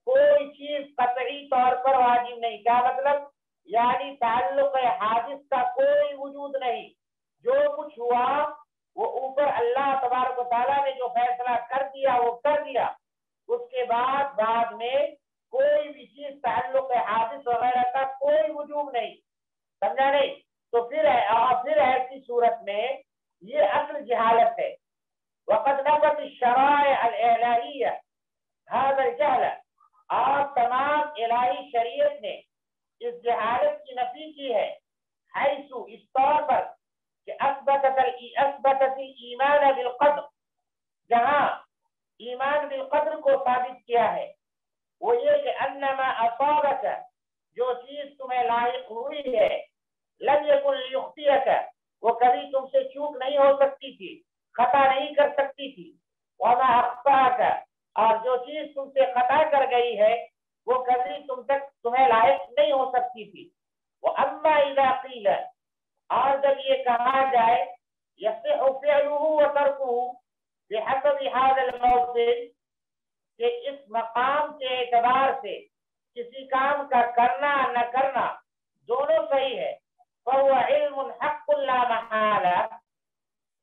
کوئی چیز قطعی طور پر واجب نہیں۔ کیا مطلب؟ یعنی تعلق حادث کا کوئی وجود نہیں، جو کچھ ہوا وہ اوپر اللہ تبارک و تعالیٰ نے جو فیصلہ کر دیا وہ کر دیا، اس کے بعد میں کوئی بھی چیز تعلق حادث وغیرہ کا کوئی وجود نہیں، سمجھا نہیں؟ تو پھر ایسی صورت میں یہ اصل جہالت ہے۔ وقد نفت الشرائع الالہیہ هذا الجہل، اور تمام الہی شریعت نے اس جہالت کی نفی کی ہے، حیث اس طور پر کہ اثبتت الایمان بالقدر، جہاں ایمان بالقدر کو ثابت کیا ہے، وہ یہ کہ انما اصابک، جو چیز تمہیں لاحق ہوئی ہے، لم یکن لیخطئک، وہ کبھی تم سے چوک نہیں ہو سکتی تھی، خطا نہیں کر سکتی تھی، وما اخطاک، اور جو چیز تم سے خطا کر گئی ہے وہ کبھی تمہیں لاحق نہیں ہو سکتی تھی۔ واما اذا قیل، اور جب یہ کہا جائے یصح فعله وترکه بحسب هذا الموطن، کہ اس مقام کے اعتبار سے کسی کام کا کرنا نہ کرنا دونوں صحیح ہے، فهو علم حق لا محالہ،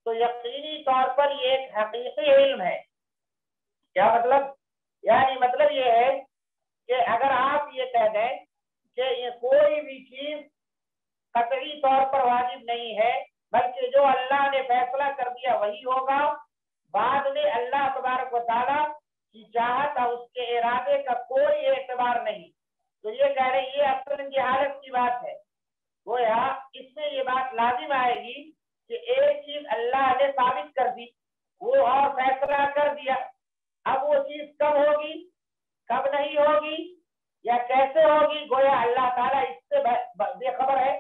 تو یقینی طور پر یہ ایک حقیقی علم ہے۔ کیا مطلب؟ یعنی مطلب یہ ہے کہ اگر آپ یہ کہہ دیں کہ یہ کوئی بھی چیز قطعی طور پر واجب نہیں ہے، بلکہ جو اللہ نے فیصلہ کر دیا وہی ہوگا، بعد میں اللہ تبارک و تعالیٰ کی چاہت اور اس کے ارادے کا کوئی اعتبار نہیں، تو یہ کہہ رہے یہ اصل جہالت کی بات ہے۔ گویا اس میں یہ بات لازم آئے گی کہ ایک چیز اللہ نے ثابت کر دی، وہ اور فیصلہ کر دیا، اب وہ چیز کب ہوگی کب نہیں ہوگی یا کیسے ہوگی، گویا اللہ تعالیٰ اس سے بے خبر ہے۔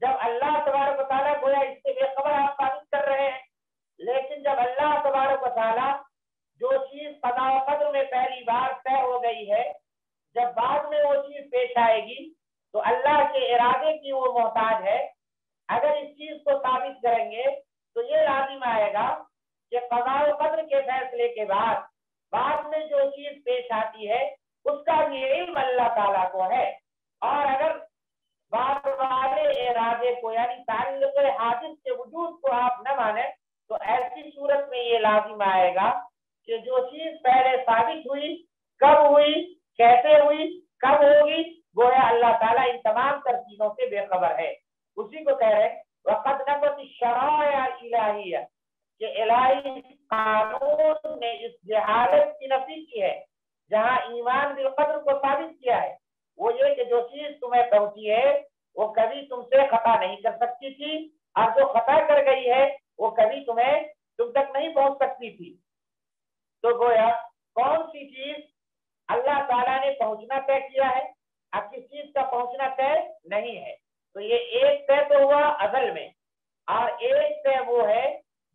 جب اللہ تبارک و تعالیٰ گویا اس سے بے خبر آپ ثابت کر رہے ہیں، لیکن جب اللہ تبارک و تعالیٰ جو چیز قضاء و قدر میں پہلی بار طے ہو گئی ہے، جب بعد میں وہ چیز پیش آئے گی تو اللہ کے ارادے کی وہ محتاج ہے۔ اگر اس چیز کو ثابت کریں گے تو یہ لازم آئے گا کہ قضاء و قدر کے فیصلے کے بعد میں جو چیز پیش آتی ہے اس کا بھی علم اللہ تعالیٰ کو ہے، اور اگر بعد والے ارادے کو یعنی تعلق حادث کے وجود کو آپ نہ مانیں تو ایسی صورت میں یہ لازم آئے گا کہ جو چیز پہلے ثابت ہوئی، کب ہوئی، کیسے ہوئی، کب ہوگی، گویا اللہ تعالیٰ ان تمام ترتیبوں سے بے خبر ہے۔ اسی کو کہہ رہے وقد نفت الشرائع الالہیہ، کہ الہی قانون نے اس جہالت کی نفی کی ہے، جہاں ایمان بالقدر کو ثابت کیا ہے، وہ یہ کہ جو چیز تمہیں پہنچی ہے وہ کبھی تم سے خطا نہیں کر سکتی تھی، اور جو خطا کر گئی ہے وہ کبھی تم تک نہیں پہنچ سکتی تھی۔ تو گویا کون سی چیز اللہ تعالیٰ نے پہنچنا طے کیا ہے، اب کس چیز کا پہنچنا طے نہیں ہے، تو یہ ایک طے تو ہوا ازل میں، اور ایک طے وہ ہے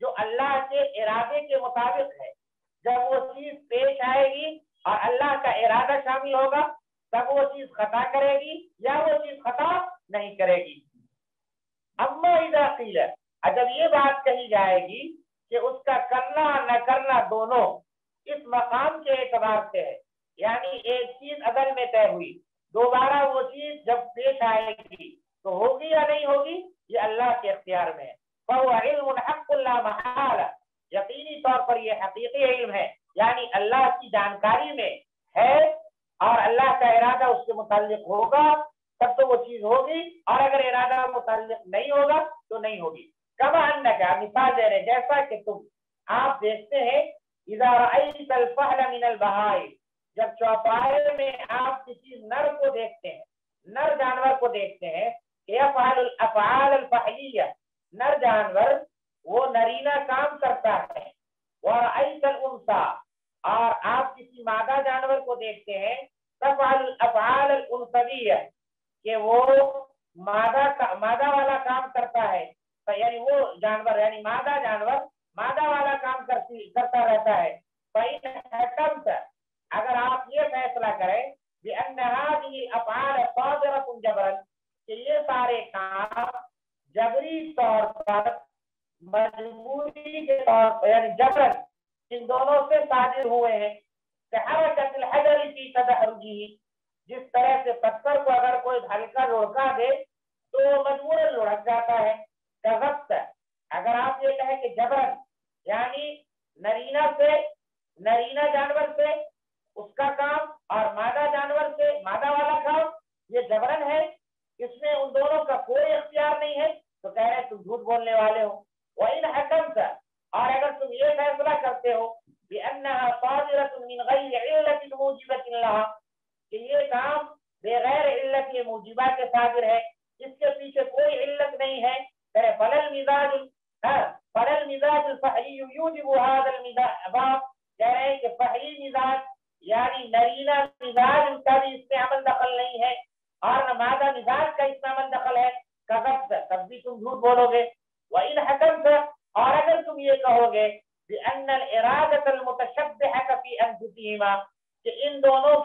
جو اللہ کے ارادے کے مطابق ہے۔ جب وہ چیز پیش آئے گی اور اللہ کا ارادہ شامل ہوگا تب وہ چیز خطا کرے گی یا وہ چیز خطا نہیں کرے گی۔ اما اذا قیل، جب یہ بات کہی جائے گی کہ اس کا کرنا نہ کرنا دونوں اس مقام کے اعتبار سے ہے، یعنی ایک چیز ازل میں طے ہوئی، دوبارہ وہ چیز جب پیش آئے گی تو ہوگی یا نہیں ہوگی یہ اللہ کے اختیار میں ہے. فَهُوَ عِلْمٌ حَقٌّ لَا مَحَالَ، یقینی طور پر یہ حقیقی علم ہے، یعنی اللہ کی جانکاری میں ہے اور اللہ کا ارادہ اس کے متعلق ہوگا تب تو وہ چیز ہوگی، اور اگر ارادہ متعلق نہیں ہوگا تو نہیں ہوگی. کما انک، مثال دے رہے جیسا کہ تم آپ دیکھتے ہیں اذا رأیت الفحل من البہائم، جب چوپائے میں آپ کسی نر کو دیکھتے ہیں، نر جانور کو دیکھتے ہیں، یفعل الافعال الفحلیہ، نر جانور وہ نرینہ کام کرتا ہے. ورأیت الانثى، اور آپ کسی مادہ جانور کو دیکھتے ہیں، تفعل الافعال الانثویہ، کہ وہ مادہ والا کام کرتا ہے، یعنی وہ جانور یعنی مادہ جانور مادہ والا کام کرتا رہتا ہے. فإن حکمت، اگر آپ یہ فیصلہ کریں بأن هذه الافعال صادرة جبرا، کہ یہ سارے کام جبری طور پر مجبوری کے طور پر یعنی جبرن ان دونوں سے صادر ہوئے ہیں. كحركة الحجر في تدحرجه، جس طرح سے پتھر کو اگر کوئی ہلکا لڑکا دے تو وہ مجبوراً لڑک جاتا ہے. کذبت، اگر آپ یہ کہیں کہ جبرن یعنی نرینہ جانور سے اس کا کام اور مادہ جانور سے مادہ والا کام یہ جبرن ہے، اس میں ان دونوں کا کوئی اختیار نہیں ہے، تو کہہ رہے تم جھوٹ بولنے والے ہو. وَإِنْ حَكَمْتَ، اور اگر تم یہ فیصلہ کرتے ہو بِأَنَّهَا صَادِرَةٌ مِنْ غَيْرِ عِلَّةٍ مُوجِبَةٍ لَهَا، کہ یہ کام بغیر علت یہ موجبہ کے صادر ہے، اس کے پیچھے کوئی علت نہیں ہے، فَلَا الْمِزَاجُ الْفَحْلِيُّ يُوجِبُ هَذَا الْمِزَاجَ، کہہ رہے ہیں کہ فحلی مزاج یعنی نرینہ مزاج ان کا بھی اس میں عمل دخل نہیں ہے اور نہ مادہ مزاج کا اس میں عمل دخل ہے. کذبت، تب بھی تم جھوٹ بولو گے. وَإِنْ حَكَمْتَ، اور اگر تم یہ کہو گے بِأَنَّ الْإِرَادَةَ الْمُتَشَبِّحَةَ فِي أَنفُسِهِمَا، کہ ان دونوں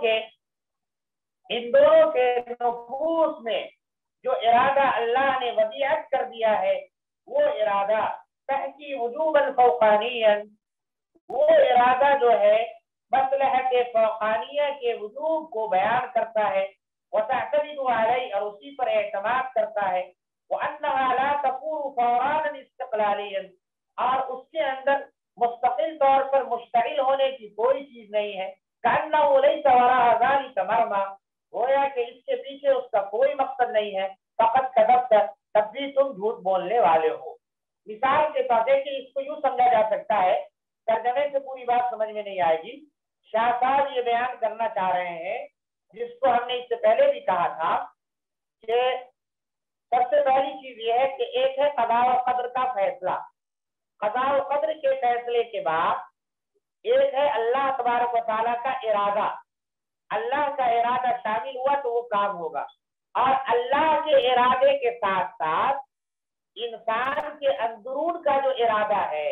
کے نفوس میں جو ارادہ اللہ نے وضعیت کر دیا ہے وہ ارادہ تحقی وجوبا فوقانیا، وہ ارادہ جو ہے مصلحت فوقانیہ کے وجوب کو بیان کرتا ہے، وتعتمد علیہ، اور اسی پر اعتماد کرتا ہے، وانها لا تكون فورانا استقلالیا، اور اس کے اندر مستقل طور پر مشتعل ہونے کی کوئی چیز نہیں ہے. كأنه ليس وراء ذلك مرمى، گویا کہ اس کے پیچھے اس کا کوئی مقصد نہیں ہے. فقط کذبت، تب بھی تم جھوٹ بولنے والے ہو. مثال کے طور پر اس کو یوں سمجھا جا سکتا ہے، ترجمے سے پوری بات سمجھ میں نہیں آئے گی. شاہ صاحب یہ بیان کرنا چاہ رہے ہیں جس کو ہم نے اس سے پہلے بھی کہا تھا کہ سب سے پہلی چیز یہ ہے کہ ایک ہے قضاء و قدر کا فیصلہ. قضاء و قدر کے فیصلے کے بعد ایک ہے اللہ تبارک و تعالیٰ کا ارادہ. اللہ کا ارادہ شامل ہوا تو وہ کام ہوگا، اور اللہ کے ارادے کے ساتھ ساتھ انسان کے اندرون کا جو ارادہ ہے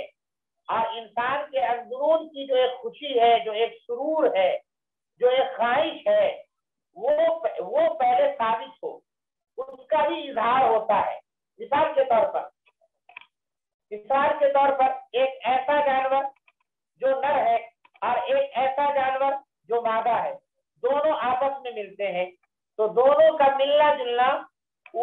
اور انسان کے اندرون کی جو ایک خوشی ہے، جو ایک سرور ہے، جو ایک خواہش ہے، وہ پہلے ثابت ہو، اس کا بھی اظہار ہوتا ہے. مثال کے طور پر ایک ایسا جانور جو نر ہے اور ایک ایسا جانور جو مادہ ہے، دونوں آپس میں ملتے ہیں تو دونوں کا ملنا جلنا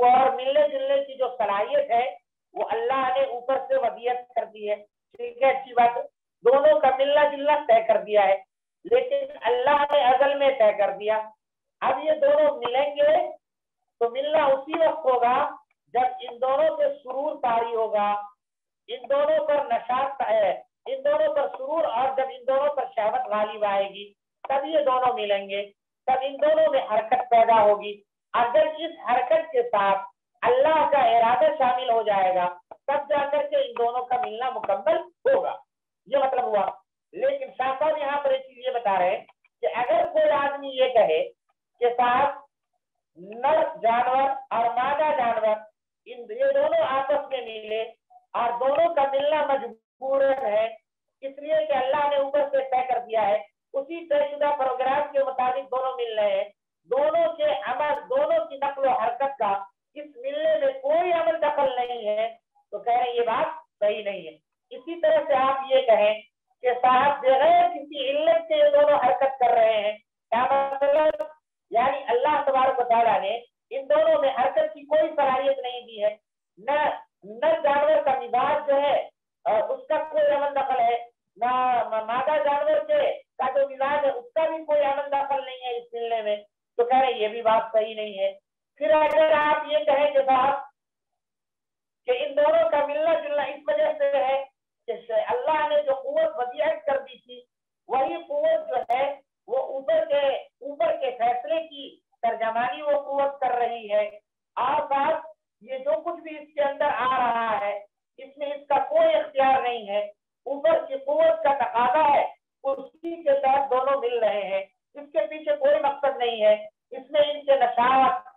اور ملنے جلنے کی جو صلاحیت ہے وہ اللہ نے اوپر سے وضعیت کر دی ہے. ٹھیک ہے، اچھی بات ہے، دونوں کا ملنا جلنا طے کر دیا ہے، لیکن اللہ نے ازل میں طے کر دیا. اب یہ دونوں ملیں گے تو ملنا اسی وقت ہوگا جب ان دونوں سے سرور طاری ہوگا، ان دونوں پر نشاط ہے، ان دونوں پر سرور، اور جب ان دونوں پر شہوت غالب آئے گی تب یہ دونوں ملیں گے، تب ان دونوں میں حرکت پیدا ہوگی، اور جب اس حرکت کے ساتھ اللہ کا ارادہ شامل ہو جائے گا تب جا کر کے ان دونوں کا ملنا مکمل ہوگا. یہ مطلب ہوا. لیکن شاہ صاحب یہاں پر ایک چیز یہ بتا رہے ہیں کہ اگر کوئی آدمی یہ کہے کہ صاحب نر جانور اور مادہ جانور یہ دونوں آپس میں ملے اور دونوں کا ملنا مجبور ہے اس لیے کہ اللہ نے اوپر سے طے کر دیا ہے، اسی طے شدہ پروگرام کے مطابق دونوں مل رہے ہیں، دونوں کے عمل، دونوں کی نقل و حرکت کا اس ملنے میں کوئی عمل دخل نہیں ہے، تو کہہ رہے ہیں یہ بات صحیح نہیں ہے. اسی طرح سے آپ یہ کہیں کہ صاحب بغیر کسی علت سے یہ دونوں حرکت کر رہے ہیں، کیا مطلب؟ یعنی اللہ تبارک و تعالیٰ نے ان دونوں میں حرکت کی کوئی صلاحیت نہیں دی ہے، نہ جانور کا مزاج جو ہے اس کا کوئی عمل دخل ہے، نہ مادہ جانور کے کا جو مزاج ہے اس کا بھی کوئی عمل دخل نہیں ہے اس ملنے میں، تو کہہ رہے یہ بھی بات صحیح نہیں ہے۔ پھر اگر آپ یہ کہیں کہ صاحب کہ ان دونوں کا ملنا جلنا اس وجہ سے ہے کہ اللہ نے جو قوت وضعیت کر دی تھی وہی قوت جو ہے وہ اوپر کے فیصلے کی ترجمانی وہ قوت کر رہی ہے، اور ساتھ یہ جو کچھ بھی اس کے اندر آ رہا ہے اس میں اس کا کوئی اختیار نہیں ہے، اوپر کی قوت کا تقاضا ہے اسی کے تحت دونوں مل رہے ہیں، اس کے پیچھے کوئی مقصد نہیں ہے، اس میں ان کے نشاط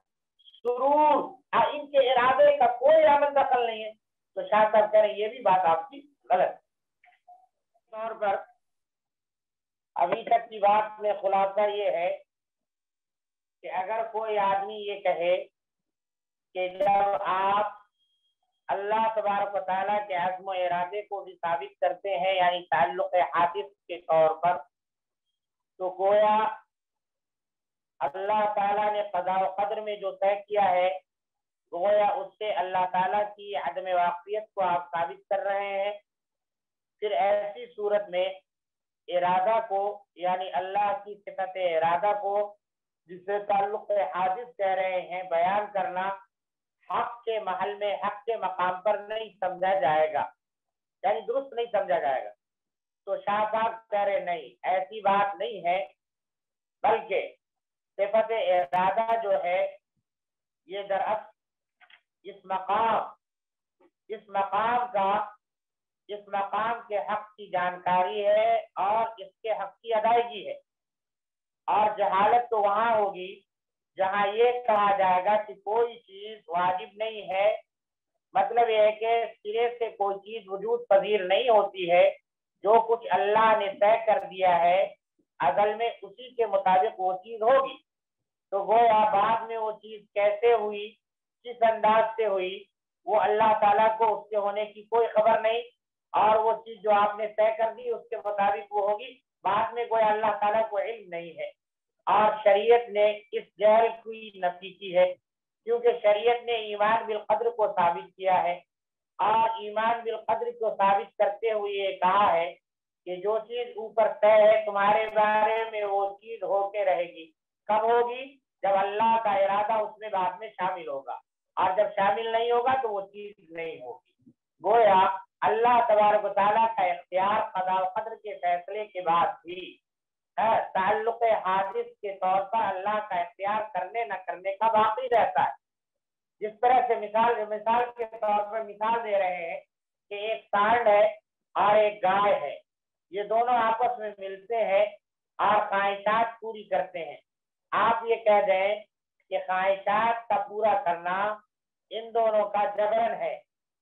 سرور ان کے ارادے کا کوئی عمل دخل نہیں ہے۔ تو شاہ صاحب کہہ رہے ہیں یہ بھی بات آپ کی غلط طور پر ابھی تک کی بات میں خلاصہ یہ ہے کہ اگر کوئی آدمی یہ کہے کہ جب آپ اللہ تبارک و تعالیٰ کے عزم و ارادے کو بھی ثابت کرتے ہیں یعنی تعلق حادث کے طور پر، تو گویا اللہ تعالیٰ نے قضاء و قدر میں جو طے کیا ہے گویا اس سے اللہ تعالیٰ کی عدم واقعیت کو آپ ثابت کر رہے ہیں۔ پھر ایسی صورت میں ارادہ کو یعنی اللہ کی صفت ارادہ کو جسے تعلق حادث کہہ رہے ہیں بیان کرنا حق کے محل میں حق کے مقام پر نہیں سمجھا جائے گا، یعنی درست نہیں سمجھا جائے گا۔ تو شاہ صاحب کہہ رہے نہیں ایسی بات نہیں ہے، بلکہ صفت ارادہ جو ہے یہ دراصل اس مقام کے حق کی جانکاری ہے اور اس کے حق کی ادائیگی ہے، اور جہالت تو وہاں ہوگی جہاں یہ کہا جائے گا کہ کوئی چیز واجب نہیں ہے، مطلب یہ ہے کہ سرے سے کوئی چیز وجود پذیر نہیں ہوتی ہے، جو کچھ اللہ نے طے کر دیا ہے ازل میں اسی کے مطابق وہ چیز ہوگی۔ تو گویا بعد میں وہ چیز کیسے ہوئی کس انداز سے ہوئی وہ اللہ تعالیٰ کو اس کے ہونے کی کوئی خبر نہیں، اور وہ چیز جو آپ نے طے کر دی اس کے مطابق وہ ہوگی، بعد میں گویا اللہ تعالیٰ کو علم نہیں ہے۔ اور شریعت نے اس جہل کی نفی کی ہے، کیونکہ شریعت نے ایمان بالقدر کو ثابت کیا ہے، اور ایمان بالقدر کو ثابت کرتے ہوئے یہ کہا ہے کہ جو چیز اوپر طے ہے تمہارے بارے میں وہ چیز ہو کے رہے گی۔ کب ہوگی؟ جب اللہ کا ارادہ اس میں بعد میں شامل ہوگا، اور جب شامل نہیں ہوگا تو وہ چیز نہیں ہوگی۔ گویا اللہ تبارک و تعالیٰ کا اختیار قضاء و قدر کے فیصلے کے بعد بھی تعلق حادث کے طور پر اللہ کا اختیار کرنے نہ کرنے کا باقی رہتا ہے۔ جس طرح سے مثال کے طور پر مثال دے رہے ہیں کہ ایک سانڈ ہے اور ایک گائے ہے، یہ دونوں آپس میں ملتے ہیں اور خواہشات پوری کرتے ہیں۔ آپ یہ کہہ دیں کہ خواہشات کا پورا کرنا ان دونوں کا جبرن ہے،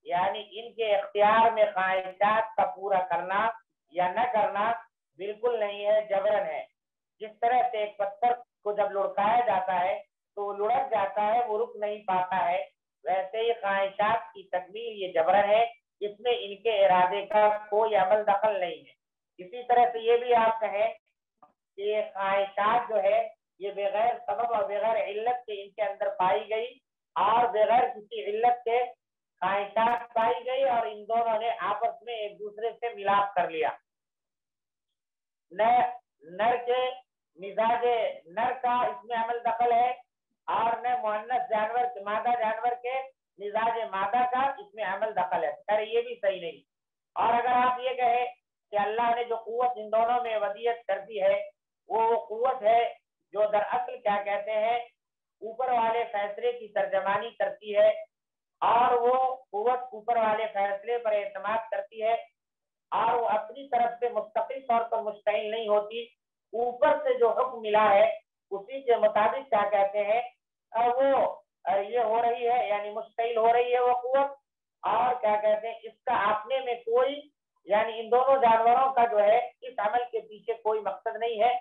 یعنی ان کے اختیار میں خواہشات کا پورا کرنا یا نہ کرنا بالکل نہیں ہے، جبرن ہے۔ جس طرح سے ایک پتھر کو جب لڑکایا جاتا ہے تو وہ لڑک جاتا ہے، وہ رک نہیں پاتا ہے، ویسے ہی خواہشات کی تکمیل یہ جبرن ہے، اس میں ان کے ارادے کا کوئی عمل دخل نہیں ہے۔ اسی طرح سے یہ بھی آپ کہیں کہ خواہشات جو ہے یہ بغیر سبب اور بغیر علت کے ان کے اندر پائی گئی، اور بغیر کسی علت کے خواہشات پائی گئی، اور ان دونوں نے آپس میں ایک دوسرے سے ملاپ کر لیا۔ نر کے مزاج نر کا اس میں عمل دخل ہے، اور نہ مؤنث جانور مادہ جانور کے مزاج مادہ کا اس میں عمل دخل ہے، خیر یہ بھی صحیح نہیں۔ اور اگر آپ یہ کہیں کہ اللہ نے جو قوت ان دونوں میں ودیت کر دی ہے وہ قوت ہے جو دراصل کیا کہتے ہیں اوپر والے فیصلے کی ترجمانی کرتی ہے، اور وہ قوت اوپر والے فیصلے پر اعتماد کرتی ہے، اور وہ اپنی طرف سے مستقل طور پر مشتعل نہیں ہوتی، اوپر سے جو حکم ملا ہے اسی کے مطابق کیا کہتے ہیں وہ یہ ہو رہی ہے، یعنی مشتعل ہو رہی ہے وہ قوت، اور کیا کہتے ہیں اس کا اپنے میں کوئی یعنی ان دونوں جانوروں کا جو ہے اس عمل کے پیچھے کوئی مقصد نہیں ہے،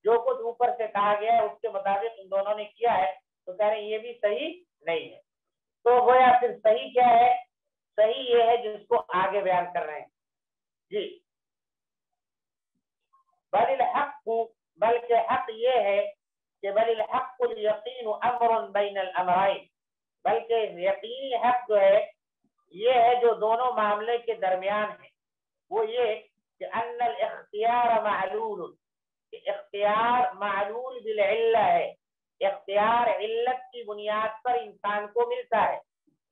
جو کچھ اوپر سے کہا گیا ہے اس کے مطابق ان دونوں نے کیا ہے، تو کہہ رہے ہیں یہ بھی صحیح نہیں ہے۔ تو گویا پھر صحیح کیا ہے؟ صحیح یہ ہے جس کو آگے بیان کر رہے ہیں جی، بل الحق، بلکہ حق یہ ہے کہ بل الحق الیقین امر بین الامرین، بلکہ یقینی حق جو ہے یہ ہے جو دونوں معاملے کے درمیان ہے، وہ یہ کہ ان الاختیار معلول، کہ اختیار معلول بالعلہ ہے، اختیار علت کی بنیاد پر انسان کو ملتا ہے،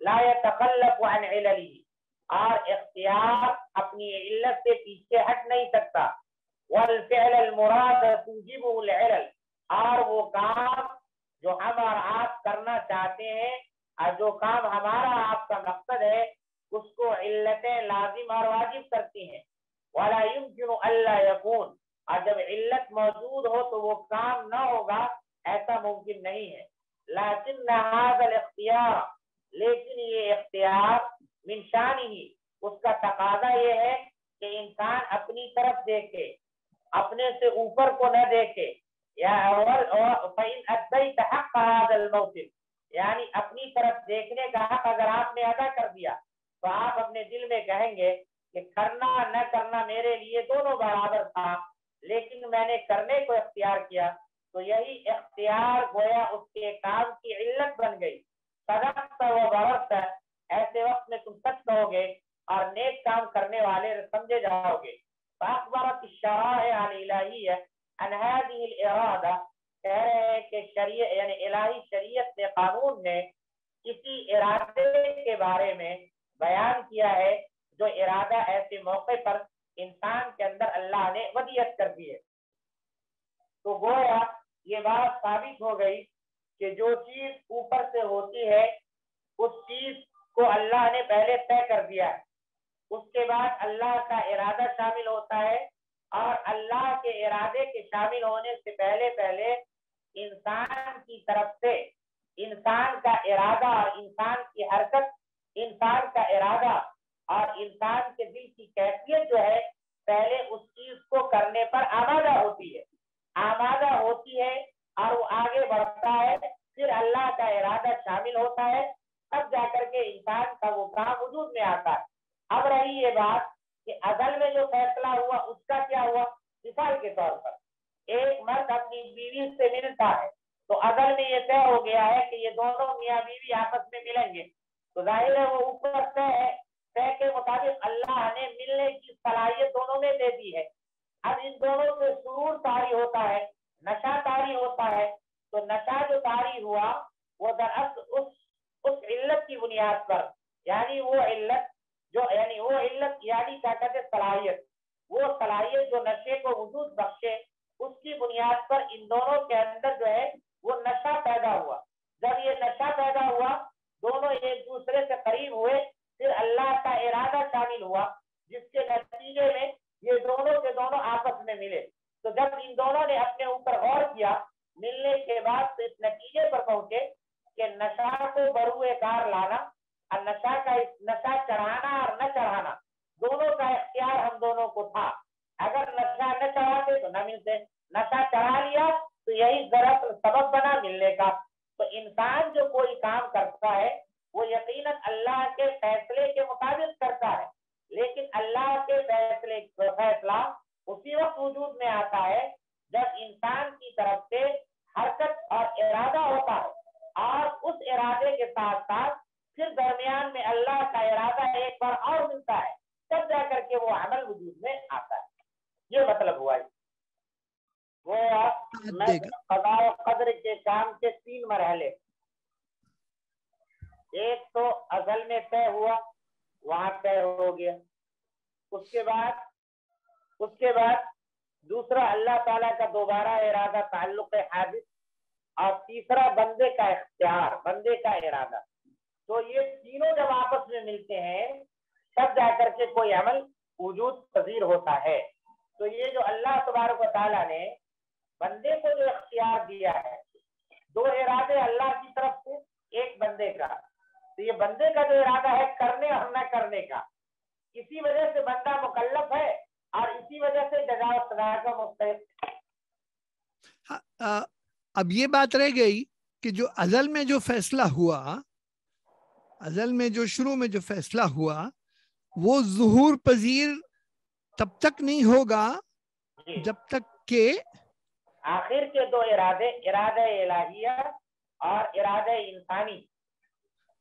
لا يتخلف عن عللہ، اور اختیار اپنی علت سے پیچھے ہٹ نہیں سکتا، والفعل المراد توجبه العلل، اور وہ کام جو ہم اور آپ کرنا چاہتے ہیں اور جو کام ہمارا آپ کا مقصد ہے اس کو علتیں لازم اور واجب کرتی ہیں، ولا يمكن الا يكون، اور جب علت موجود ہو تو وہ کام نہ ہوگا، ایسا ممکن نہیں ہے، لیکن هذا الاختیار، لیکن یہ اختیار من شانہ، اس کا تقاضا یہ ہے کہ انسان اپنی طرف دیکھے، اپنے سے اوپر کو نہ دیکھے، یا فإن أديت حق هذا الموسم، یعنی اپنی طرف دیکھنے کا حق اگر آپ نے ادا کر دیا تو آپ اپنے دل میں کہیں گے کہ کرنا نہ کرنا میرے لیے دونوں برابر تھا، لیکن میں نے کرنے کو اختیار کیا، تو یہی اختیار گویا اس کے کام کی علت بن گئی، صدقت و بررت، ایسے وقت میں تم سچ کہو گے اور نیک کام کرنے والے سمجھے جاؤ گے۔ فأخبرت الشرائع الإلہیہ عن هذه الإرادہ، کہہ رہے ہیں کہ شریعت یعنی الہی شریعت نے، قانون نے کسی ارادے کے بارے میں بیان کیا ہے جو ارادہ ایسے موقع پر انسان کے اندر اللہ نے ودیت کر دی ہے۔ تو گویا یہ بات ثابت ہو گئی کہ جو چیز اوپر سے ہوتی ہے اس چیز کو اللہ نے پہلے طے کر دیا ہے، اس کے بعد اللہ کا ارادہ شامل ہوتا ہے، اور اللہ کے ارادے کے شامل ہونے سے پہلے انسان کی طرف سے انسان کا ارادہ اور انسان کی حرکت، انسان کا ارادہ اور انسان کے دل کی کیفیت جو ہے پہلے اس چیز کو کرنے پر آمادہ ہوتی ہے اور وہ آگے بڑھتا ہے، پھر اللہ کا ارادہ شامل ہوتا ہے، تب جا کر کے انسان کا وہ کام وجود میں آتا ہے۔ اب رہی یہ بات کہ ازل میں جو فیصلہ ہوا اس کا کیا ہوا؟ مثال کے طور پر ایک مرد اپنی بیوی سے ملتا ہے تو ازل میں یہ طے ہو گیا ہے کہ یہ دونوں میاں بیوی آپس میں ملیں گے، تو ظاہر ہے وہ اوپر طے کے مطابق اللہ نے ملنے کی صلاحیت دونوں میں دے دی ہے۔ اب ان دونوں سے سرور طاری ہوتا ہے، نشہ طاری ہوتا ہے، تو نشہ جو طاری ہوا وہ دراصل اس علت کی بنیاد پر، یعنی وہ علت کیا کہتے صلاحیت، وہ صلاحیت جو نشے کو وجود بخشے، اس کی بنیاد پر ان دونوں کے اندر جو ہے وہ نشہ پیدا ہوا۔ جب یہ نشہ پیدا ہوا دونوں ایک دوسرے سے قریب ہوئے، پھر اللہ کا ارادہ شامل ہوا جس کے نتیجے میں یہ دونوں کے دونوں آپس میں ملے۔ تو جب ان دونوں نے اپنے اوپر غور کیا، ملنے کے بعد اس نتیجے پر پہنچے کہ نشہ کو بروئے کار لانا اور نشہ چڑھانا اور نہ چڑھانا دونوں کا اختیار ہم دونوں کو تھا، اگر نشہ نہ چڑھاتے تو نہ ملتے، نشہ چڑھا لیا تو یہی دراصل سبب بنا ملنے کا۔ تو انسان جو کوئی کام کرتا ہے وہ یقیناً اللہ کے فیصلے کے مطابق کرتا ہے، لیکن اللہ کے فیصلہ اسی وقت وجود میں آتا ہے جب انسان کی طرف سے حرکت اور ارادہ ہوتا ہے، اور اس ارادے کے ساتھ ساتھ پھر درمیان میں اللہ کا ارادہ ایک بار اور ملتا ہے، تب جا کر کے وہ عمل وجود میں آتا ہے۔ یہ مطلب ہوا وہ قضاء و قدر کے کام کے 3 مرحلے، ایک تو ازل میں طے ہوا، وہاں طے ہو گیا، اس کے بعد دوسرا اللہ تعالیٰ کا دوبارہ ارادہ، تعلق حادث، اور تیسرا بندے کا اختیار، بندے کا ارادہ۔ تو یہ تینوں جب آپس میں ملتے ہیں تب جا کر کے کوئی عمل وجود پذیر ہوتا ہے۔ تو یہ جو اللہ تبارک و تعالیٰ نے بندے کو جو اختیار دیا ہے، 2 ارادے اللہ کی طرف سے، ایک بندے کا، تو یہ بندے کا جو ارادہ ہے کرنے اور نہ کرنے کا، اسی وجہ سے بندہ مکلف ہے اور اسی وجہ سے جزا و سزا کا مستحق۔ اب یہ بات رہ گئی کہ جو ازل میں جو فیصلہ ہوا، ازل میں جو شروع میں جو فیصلہ ہوا وہ ظہور پذیر تب تک نہیں ہوگا جب تک کہ آخر کے 2 ارادے، ارادہ الہیہ اور ارادہ انسانی،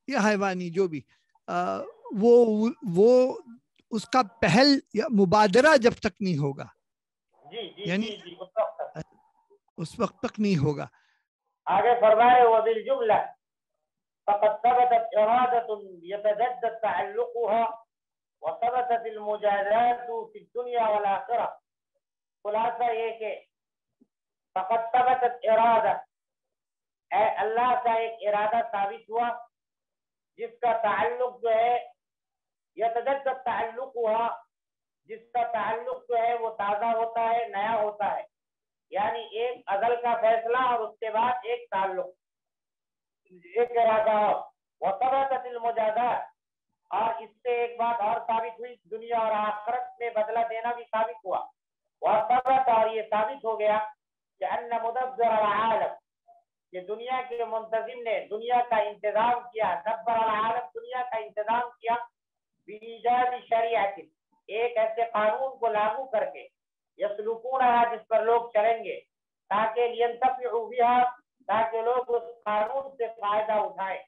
یا حیوانی جو بھی وہ اس کا پہل یا مبادرہ جب تک نہیں ہوگا یعنی اس وقت تک نہیں ہوگا. آگے فرمائے وبالجملہ فقد ثبتت ارادة يتجدد تعلقها وثبتت المجازات في الدنيا والآخرة. خلاصہ یہ کہ فقد ثبتت ارادہ اللہ کا ایک ارادہ ثابت ہوا جس کا تعلق جو ہے یتجدد تعلقها جس کا تعلق جو ہے وہ تازہ ہوتا ہے نیا ہوتا ہے یعنی ایک ازل کا فیصلہ اور اس کے بعد ایک تعلق ایک ارادہ وثبتت المجازات اور اس سے ایک بات اور ثابت ہوئی دنیا اور آخرت میں بدلہ دینا بھی ثابت ہوا وثبت اور یہ ثابت ہو گیا کہ ان مدبر العالم کہ دنیا کے منتظم نے دنیا کا انتظام کیا دبر العالم دنیا کا انتظام کیا بإيجاد شریعت ایک ایسے قانون کو لاگو کر کے یسلکونہا جس پر لوگ چلیں گے تاکہ لینتفعوا بها تاکہ لوگ اس قانون سے فائدہ اٹھائیں.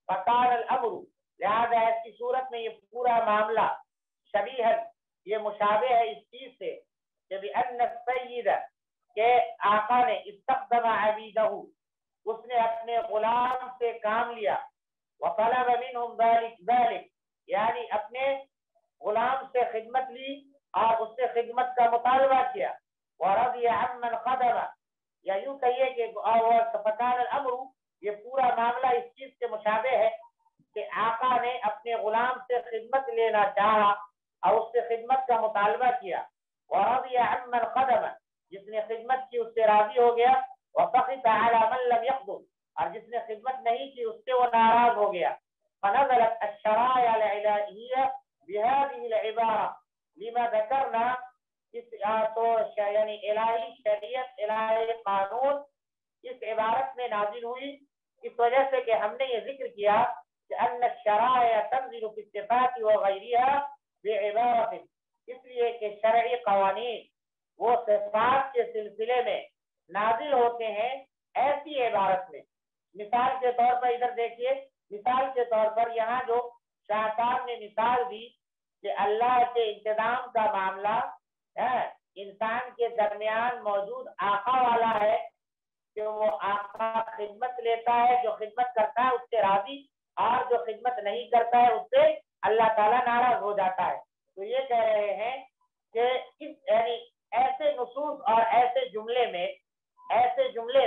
فکان الامر لہذا ایسی صورت میں یہ پورا معاملہ شبیہ یہ مشابہ ہے اس چیز سے کہ بأن السید کہ آقا نے استخدم عبیدہ اس نے اپنے غلام سے کام لیا وطلب منہم ذلك یعنی اپنے غلام سے خدمت لی اور اس سے خدمت کا مطالبہ کیا ورضی عمن خدمہ یا یوں کہیے کہ فکان الامر یہ پورا معاملہ اس چیز سے مشابہ ہے کہ آقا نے اپنے غلام سے خدمت لینا چاہا اور اس سے خدمت کا مطالبہ کیا ورضی عمن خدمہ جس نے خدمت کی اس سے راضی ہو گیا وسخط علی من لم يخدم اور جس نے خدمت نہیں کی اس سے وہ ناراض ہو گیا. فنزلت الشرائع الالہیہ بهذه العبارة لما ذکرنا تو یعنی الہی شریعت الہی قانون اس عبارت میں نازل ہوئی اس وجہ سے کہ ہم نے یہ ذکر کیا کہ ان الشرائع تنزل في الصفات وغيرها بعبارة اس لیے کہ شرعی قوانین وہ صفات کے سلسلے میں نازل ہوتے ہیں ایسی عبارت میں. مثال کے طور پر ادھر دیکھیے مثال کے طور پر یہاں جو شاہ صاحب نے مثال دی کہ اللہ کے انتظام کا معاملہ انسان کے درمیان موجود آقا والا ہے کہ وہ آقا خدمت لیتا ہے جو خدمت کرتا ہے اس سے راضی اور جو خدمت نہیں کرتا ہے اس سے اللہ تعالیٰ ناراض ہو جاتا ہے. تو یہ کہہ رہے ہیں کہ اس یعنی ایسے نصوص اور ایسے جملے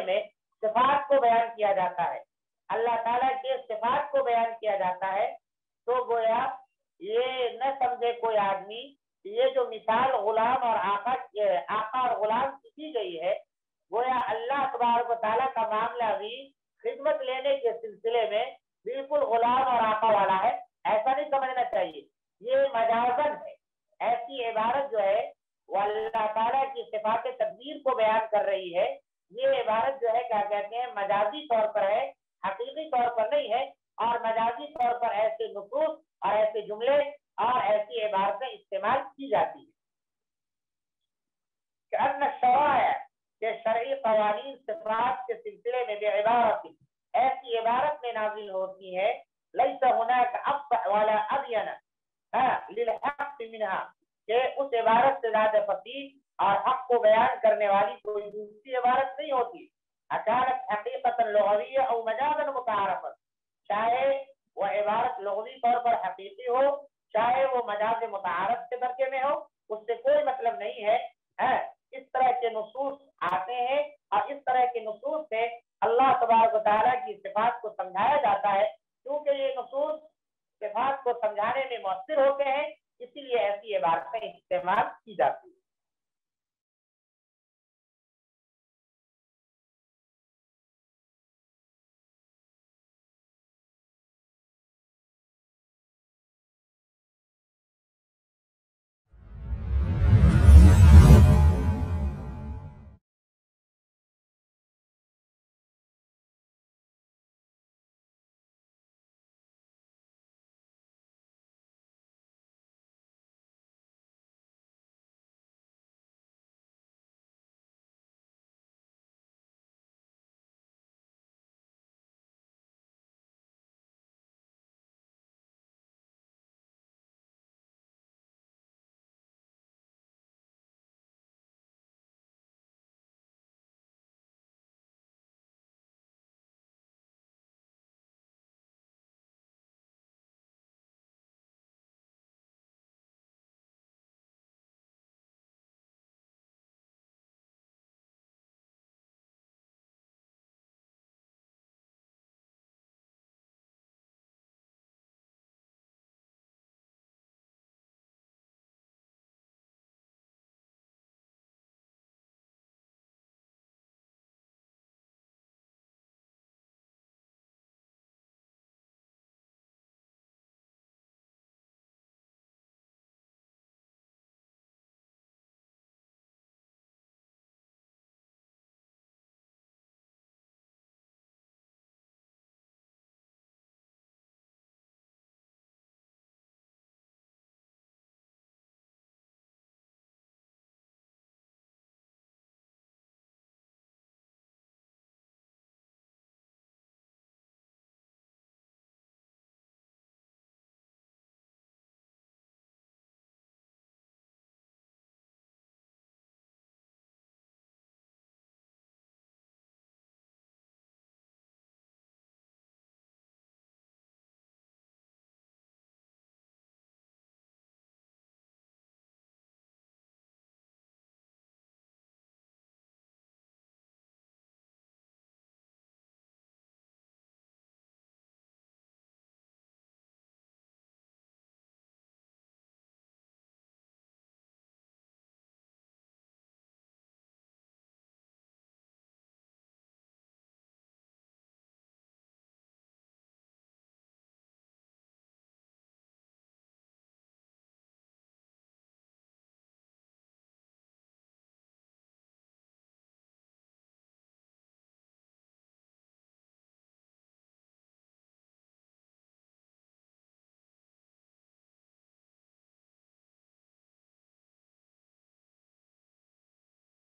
میں صفات کو بیان کیا جاتا ہے اللہ تعالیٰ کے صفات کو بیان کیا جاتا ہے تو گویا یہ نہ سمجھے کوئی آدمی کہ یہ جو مثال غلام اور آقا اور غلام کی دی گئی ہے گویا اللہ تبارک و تعالیٰ کا معاملہ بھی خدمت لینے کے سلسلے میں بالکل غلام اور آقا والا ہے ایسا نہیں سمجھنا چاہیے. یہ مجازن ہے. ایسی عبارت جو ہے وہ اللہ تعالیٰ کی صفات تدبیر کو بیان کر رہی ہے. یہ عبارت جو ہے کیا کہتے ہیں مجازی طور پر ہے حقیقی طور پر نہیں ہے اور مجازی طور پر ایسے نصوص اور ایسے جملے اور ایسی عبارتیں استعمال کی جاتی ہیں. کہ ان الشرائع کے شرعی قوانین صفات کے سلسلے میں بعبارت ایسی عبارت میں نازل ہوتی ہے لیس هناك افصح ولا ابین للحق منها کہ اس عبارت سے زیادہ فصیح اور حق کو بیان کرنے والی کوئی دوسری عبارت نہیں ہوتی. اچانک حقیقت لغویہ او مجازا متعارفا چاہے وہ عبارت لغوی طور پر حقیقی ہو چاہے وہ مجاز متعارف کے درجے میں ہو اس سے کوئی مطلب نہیں ہے. اس طرح کے نصوص آتے ہیں اور اس طرح کے نصوص سے اللہ تبارک و تعالیٰ کی صفات کو سمجھایا جاتا ہے کیونکہ یہ نصوص صفات کو سمجھانے میں مؤثر ہوتے ہیں اسی لیے ایسی عبارتیں استعمال کی جاتی ہیں.